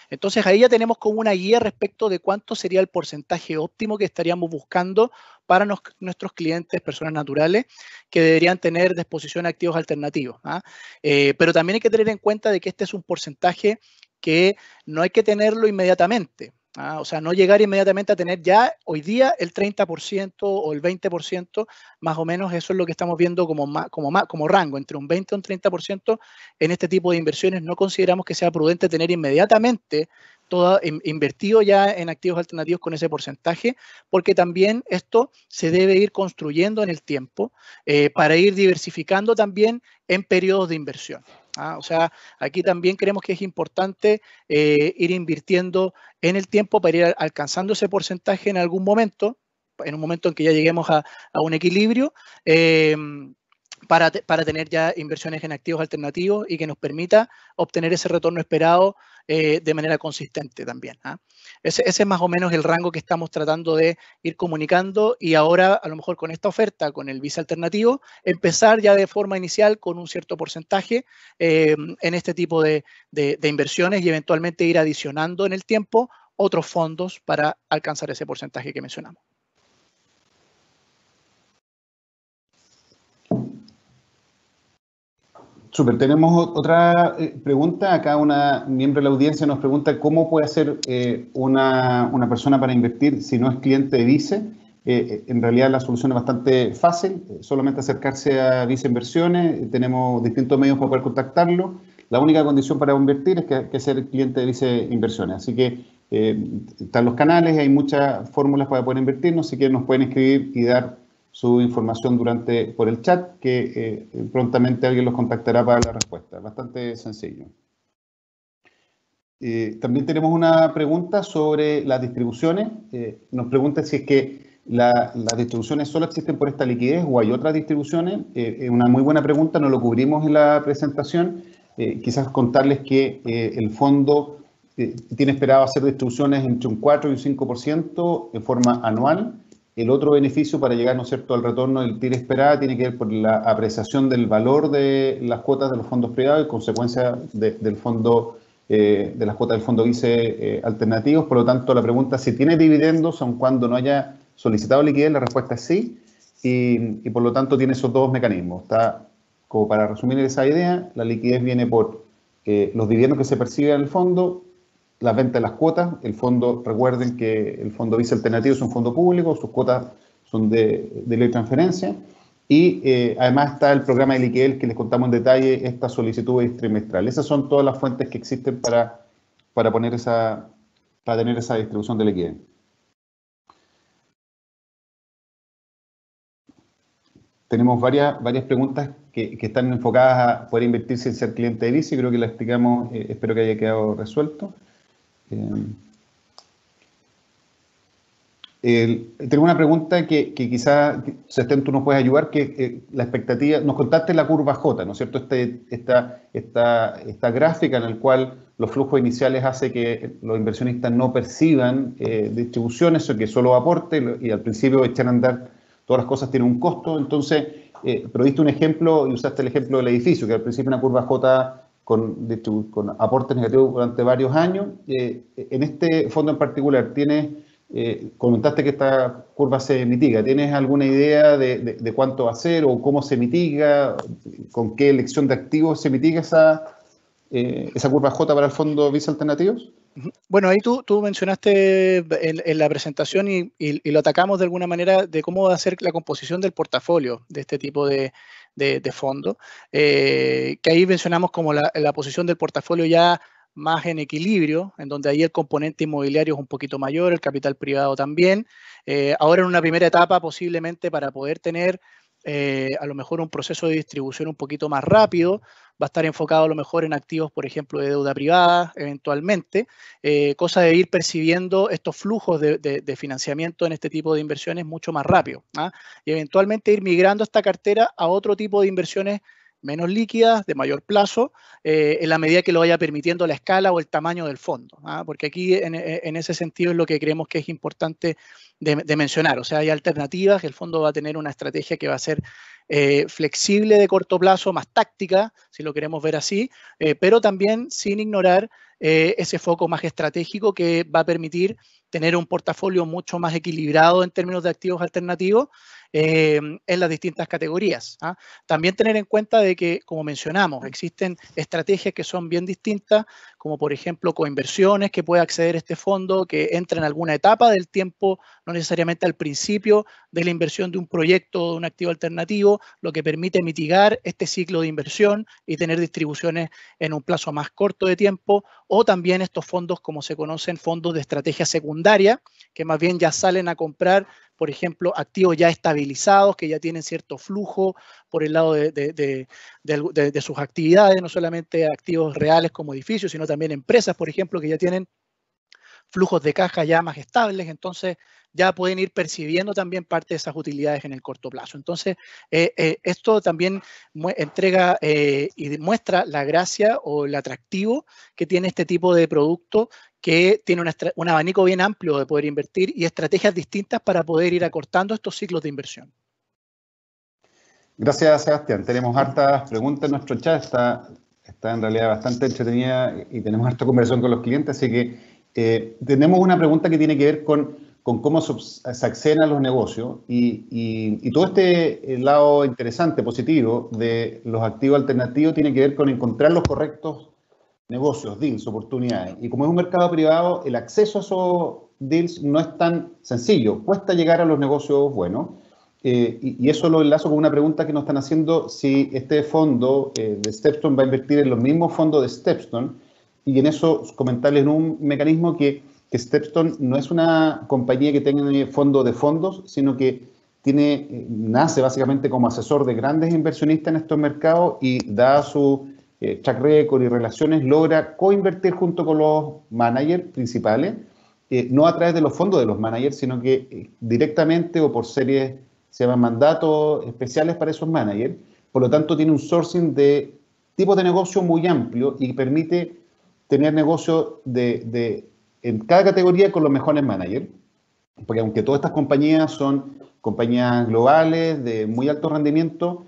Entonces ahí ya tenemos como una guía respecto de cuánto sería el porcentaje óptimo que estaríamos buscando para nuestros clientes, personas naturales, que deberían tener de exposición a activos alternativos. Pero también hay que tener en cuenta de que este es un porcentaje que no hay que tenerlo inmediatamente. O sea, no llegar inmediatamente a tener ya hoy día el 30% o el 20%, más o menos eso es lo que estamos viendo como rango, entre un 20 y un 30% en este tipo de inversiones. No consideramos que sea prudente tener inmediatamente todo invertido ya en activos alternativos con ese porcentaje, porque también esto se debe ir construyendo en el tiempo para ir diversificando también en periodos de inversión. O sea, aquí también creemos que es importante ir invirtiendo en el tiempo para ir alcanzando ese porcentaje en algún momento, en un momento en que ya lleguemos a un equilibrio, para tener ya inversiones en activos alternativos y que nos permita obtener ese retorno esperado de manera consistente también. Ese es más o menos el rango que estamos tratando de ir comunicando, y ahora a lo mejor con esta oferta, con el Vice alternativo, empezar ya de forma inicial con un cierto porcentaje en este tipo de inversiones, y eventualmente ir adicionando en el tiempo otros fondos para alcanzar ese porcentaje que mencionamos. Súper, tenemos otra pregunta. Acá una miembro de la audiencia nos pregunta cómo puede hacer una persona para invertir si no es cliente de Vice. En realidad la solución es bastante fácil, solamente acercarse a Vice Inversiones. Tenemos distintos medios para poder contactarlo. La única condición para invertir es que ser cliente de Vice Inversiones. Así que están los canales, hay muchas fórmulas para poder invertirnos, así que nos pueden escribir y dar su información por el chat, que prontamente alguien los contactará para la respuesta. Bastante sencillo. También tenemos una pregunta sobre las distribuciones. Nos pregunta si es que las distribuciones solo existen por esta liquidez o hay otras distribuciones. Es una muy buena pregunta, no lo cubrimos en la presentación. Quizás contarles que el fondo tiene esperado hacer distribuciones entre un 4 y un 5% en forma anual. El otro beneficio para llegar, ¿no es cierto?, al retorno del TIR esperado tiene que ver por la apreciación del valor de las cuotas de los fondos privados y consecuencia del fondo, de las cuotas del fondo Vice alternativos. Por lo tanto, la pregunta si tiene dividendos aun cuando no haya solicitado liquidez, la respuesta es sí, y por lo tanto tiene esos dos mecanismos. Está, como para resumir esa idea, la liquidez viene por los dividendos que se perciben en el fondo, la venta de las cuotas. El fondo, recuerden que el fondo Vice alternativo es un fondo público, sus cuotas son de ley de transferencia, y además está el programa de liquidez que les contamos en detalle, esta solicitud trimestral. Esas son todas las fuentes que existen para tener esa distribución de liquidez. Tenemos varias preguntas que están enfocadas a poder invertir sin ser cliente de Vice, creo que la explicamos, espero que haya quedado resuelto. Tengo una pregunta que quizá, Sebastián, tú nos puedes ayudar, que la expectativa, nos contaste la curva J, ¿no es cierto? Esta gráfica en la cual los flujos iniciales hace que los inversionistas no perciban distribuciones o que solo aporte, y al principio echan a andar todas las cosas tienen un costo. Entonces, pero diste un ejemplo y usaste el ejemplo del edificio, que al principio una curva J con aportes negativos durante varios años. En este fondo en particular, comentaste que esta curva se mitiga. ¿Tienes alguna idea de cuánto va a ser o cómo se mitiga? ¿Con qué elección de activos se mitiga esa curva J para el fondo Vice Alternativos? Bueno, ahí tú mencionaste en la presentación y lo atacamos de alguna manera de cómo va a ser la composición del portafolio de este tipo de fondo, que ahí mencionamos como la posición del portafolio ya más en equilibrio, en donde ahí el componente inmobiliario es un poquito mayor, el capital privado también. Ahora en una primera etapa posiblemente para poder tener a lo mejor un proceso de distribución un poquito más rápido, va a estar enfocado a lo mejor en activos, por ejemplo, de deuda privada, eventualmente, cosa de ir percibiendo estos flujos de financiamiento en este tipo de inversiones mucho más rápido, y eventualmente ir migrando esta cartera a otro tipo de inversiones menos líquidas, de mayor plazo, en la medida que lo vaya permitiendo la escala o el tamaño del fondo, porque aquí en ese sentido es lo que creemos que es importante de mencionar. O sea, hay alternativas, el fondo va a tener una estrategia que va a ser flexible de corto plazo, más táctica, si lo queremos ver así, pero también sin ignorar ese foco más estratégico que va a permitir tener un portafolio mucho más equilibrado en términos de activos alternativos en las distintas categorías. También tener en cuenta de que, como mencionamos, existen estrategias que son bien distintas, como por ejemplo coinversiones que puede acceder este fondo, que entra en alguna etapa del tiempo, no necesariamente al principio de la inversión de un proyecto o de un activo alternativo, lo que permite mitigar este ciclo de inversión y tener distribuciones en un plazo más corto de tiempo, o también estos fondos, como se conocen, fondos de estrategia secundaria, que más bien ya salen a comprar, por ejemplo, activos ya estabilizados, que ya tienen cierto flujo por el lado de sus actividades, no solamente activos reales como edificios, sino también empresas, por ejemplo, que ya tienen flujos de caja ya más estables, entonces ya pueden ir percibiendo también parte de esas utilidades en el corto plazo. Entonces, esto también entrega y demuestra la gracia o el atractivo que tiene este tipo de producto, que tiene un abanico bien amplio de poder invertir y estrategias distintas para poder ir acortando estos ciclos de inversión. Gracias, Sebastián. Tenemos hartas preguntas en nuestro chat. Está en realidad bastante entretenida y tenemos harta conversación con los clientes, así que tenemos una pregunta que tiene que ver con cómo se acceden a los negocios y todo este lado interesante, positivo de los activos alternativos tiene que ver con encontrar los correctos negocios, deals, oportunidades. Y como es un mercado privado, el acceso a esos deals no es tan sencillo. Cuesta llegar a los negocios buenos. Y eso lo enlazo con una pregunta que nos están haciendo, si este fondo de Stepstone va a invertir en los mismos fondos de Stepstone, y en eso comentarles un mecanismo que Stepstone no es una compañía que tenga fondo de fondos, sino que nace básicamente como asesor de grandes inversionistas en estos mercados y da su track record y relaciones, logra coinvertir junto con los managers principales, no a través de los fondos de los managers, sino que directamente o por series, se llaman mandatos especiales para esos managers. Por lo tanto, tiene un sourcing de tipos de negocio muy amplio y permite tener negocios en cada categoría con los mejores managers. Porque aunque todas estas compañías son compañías globales de muy alto rendimiento,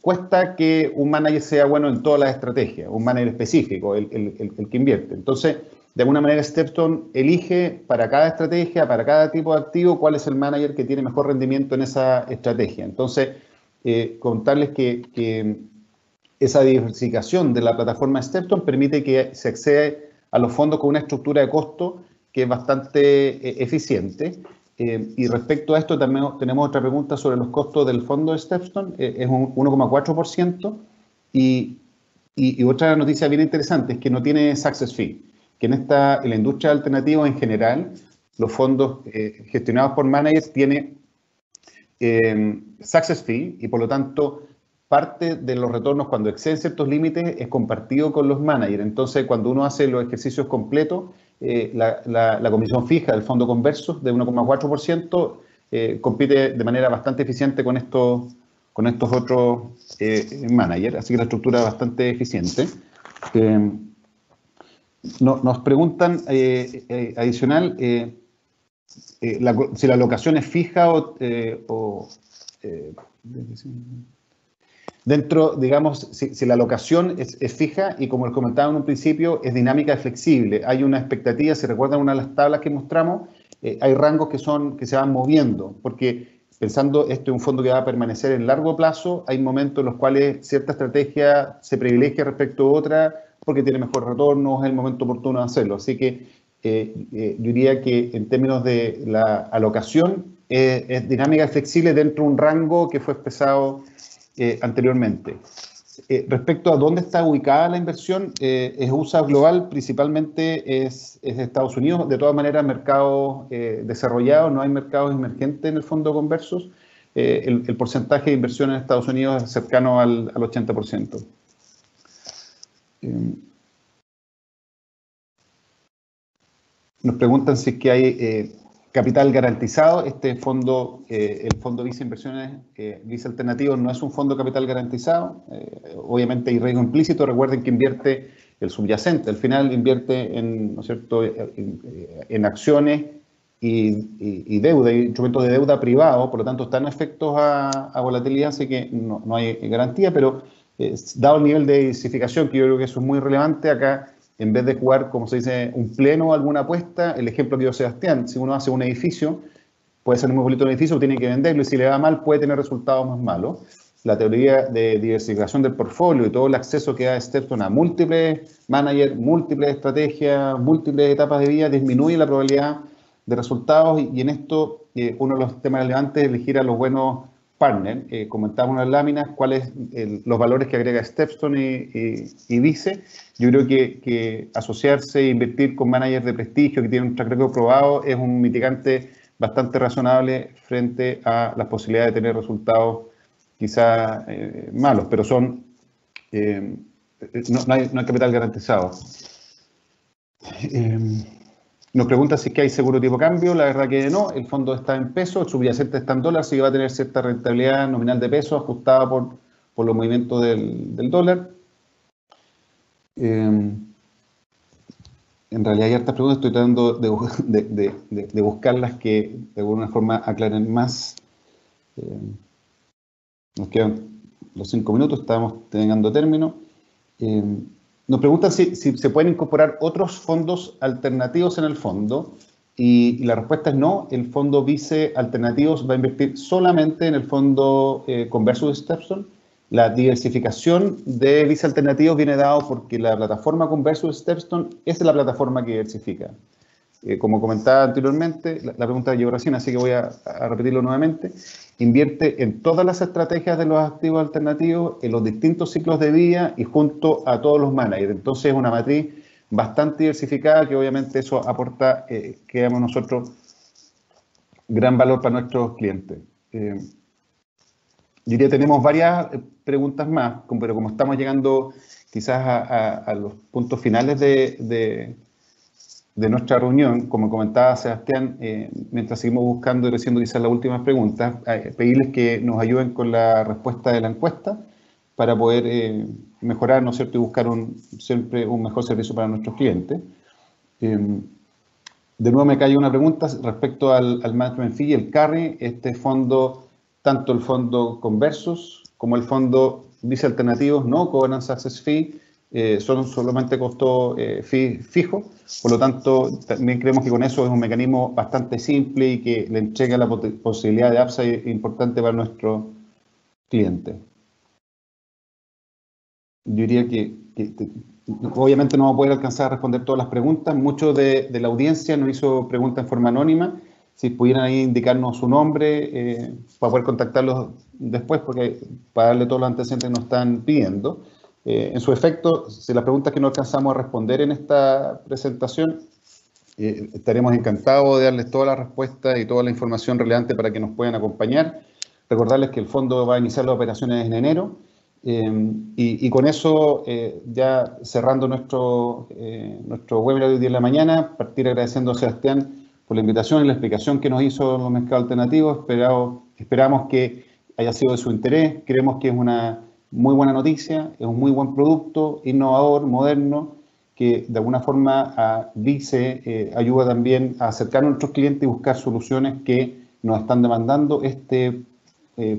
cuesta que un manager sea bueno en todas las estrategias, un manager específico, el que invierte. Entonces, de alguna manera, Stepstone elige para cada estrategia, para cada tipo de activo, cuál es el manager que tiene mejor rendimiento en esa estrategia. Entonces, contarles que esa diversificación de la plataforma Stepstone permite que se accede a los fondos con una estructura de costo que es bastante eficiente. Y respecto a esto, también tenemos otra pregunta sobre los costos del fondo de Stepstone. Es un 1,4%. Y otra noticia bien interesante es que no tiene success fee, que en la industria alternativa en general, los fondos gestionados por managers tienen success fee y por lo tanto parte de los retornos cuando exceden ciertos límites es compartido con los managers. Entonces, cuando uno hace los ejercicios completos, la comisión fija del fondo Conversus de 1,4% compite de manera bastante eficiente con estos otros managers, así que la estructura es bastante eficiente. Nos preguntan adicional si la alocación es fija dentro, digamos, si la alocación es fija y, como les comentaba en un principio, es dinámica y flexible. Hay una expectativa, si recuerdan una de las tablas que mostramos, hay rangos que se van moviendo, porque pensando esto es un fondo que va a permanecer en largo plazo, hay momentos en los cuales cierta estrategia se privilegia respecto a otra porque tiene mejor retorno, es el momento oportuno de hacerlo. Así que yo diría que en términos de la alocación es dinámica y flexible dentro de un rango que fue expresado anteriormente. Respecto a dónde está ubicada la inversión, es USA global, principalmente es Estados Unidos. De todas maneras, mercados desarrollados, no hay mercados emergentes en el fondo Conversus. El porcentaje de inversión en Estados Unidos es cercano al 80%. Nos preguntan si es que hay capital garantizado. Este fondo, el fondo Visa Inversiones, Visa Alternativos, no es un fondo capital garantizado. Obviamente hay riesgo implícito. Recuerden que invierte el subyacente. Al final invierte en, ¿no es cierto?, en acciones y deuda, y instrumentos de deuda privado. Por lo tanto, están afectos a volatilidad, así que no hay garantía. Pero dado el nivel de diversificación, que yo creo que eso es muy relevante acá, en vez de jugar, como se dice, un pleno o alguna apuesta, el ejemplo que dio Sebastián, si uno hace un edificio, puede ser muy bonito un edificio, tiene que venderlo y si le va mal puede tener resultados más malos. La teoría de diversificación del portfolio y todo el acceso que da Stepstone a múltiples managers, múltiples estrategias, múltiples etapas de vida, disminuye la probabilidad de resultados y en esto uno de los temas relevantes es elegir a los buenos partners. Comentábamos en las láminas cuáles los valores que agrega Stepstone y Vice. Yo creo que asociarse e invertir con managers de prestigio que tienen un track record probado es un mitigante bastante razonable frente a las posibilidades de tener resultados quizás malos, pero no hay capital garantizado. Nos pregunta si es que hay seguro tipo cambio. La verdad que no, el fondo está en peso, el subyacente está en dólar, así que va a tener cierta rentabilidad nominal de peso ajustada por los movimientos del dólar. En realidad hay hartas preguntas, estoy tratando de buscar las que de alguna forma aclaren más. Nos quedan los 5 minutos, estamos llegando a término. Nos preguntan si se pueden incorporar otros fondos alternativos en el fondo, y la respuesta es no. El fondo Vice Alternativos va a invertir solamente en el fondo Conversus Stepstone. La diversificación de Vice Alternativos viene dado porque la plataforma Conversus Stepstone es la plataforma que diversifica. Como comentaba anteriormente, la pregunta llegó recién, así que voy a repetirlo nuevamente. Invierte en todas las estrategias de los activos alternativos, en los distintos ciclos de vida y junto a todos los managers. Entonces es una matriz bastante diversificada que obviamente eso aporta, creemos nosotros, gran valor para nuestros clientes. Diría, tenemos varias preguntas más, pero como estamos llegando quizás a los puntos finales de nuestra reunión, como comentaba Sebastián, mientras seguimos buscando y recibiendo quizás las últimas preguntas, pedirles que nos ayuden con la respuesta de la encuesta para poder mejorar, ¿no es cierto?, y buscar siempre un mejor servicio para nuestros clientes. De nuevo me cae una pregunta respecto al management fee y el carry. Este fondo, tanto el fondo Conversus como el fondo Vice Alternativos no cobran success fee, son solamente costo fee fijo. Por lo tanto, también creemos que con eso es un mecanismo bastante simple y que le entrega la posibilidad de upside importante para nuestros clientes. Yo diría que obviamente no vamos a poder alcanzar a responder todas las preguntas. Mucho de la audiencia nos hizo preguntas en forma anónima. Si pudieran ahí indicarnos su nombre para poder contactarlos después, porque para darle todos los antecedentes que nos están pidiendo. En su efecto, si las preguntas que no alcanzamos a responder en esta presentación, estaremos encantados de darles toda la respuesta y toda la información relevante para que nos puedan acompañar. Recordarles que el fondo va a iniciar las operaciones en enero. Y con eso, ya cerrando nuestro webinar de hoy día en la mañana, partir agradeciendo a Sebastián por la invitación y la explicación que nos hizo en los mercados alternativos. Esperamos que haya sido de su interés. Creemos que es una muy buena noticia, es un muy buen producto, innovador, moderno, que de alguna forma a Vice ayuda también a acercar a nuestros clientes y buscar soluciones que nos están demandando. Este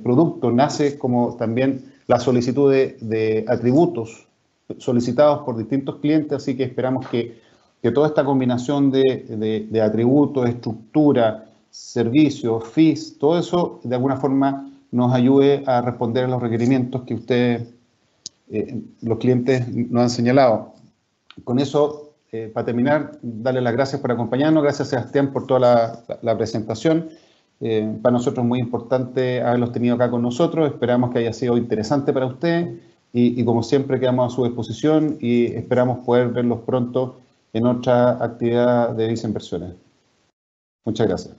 producto nace como también la solicitud de atributos solicitados por distintos clientes, así que esperamos que toda esta combinación de atributos, estructura, servicios, fees, todo eso de alguna forma nos ayude a responder a los requerimientos que ustedes, los clientes, nos han señalado. Con eso, para terminar, darle las gracias por acompañarnos. Gracias, Sebastián, por toda la presentación. Para nosotros es muy importante haberlos tenido acá con nosotros. Esperamos que haya sido interesante para ustedes y como siempre quedamos a su disposición y esperamos poder verlos pronto en otra actividad de Vice Inversiones. Muchas gracias.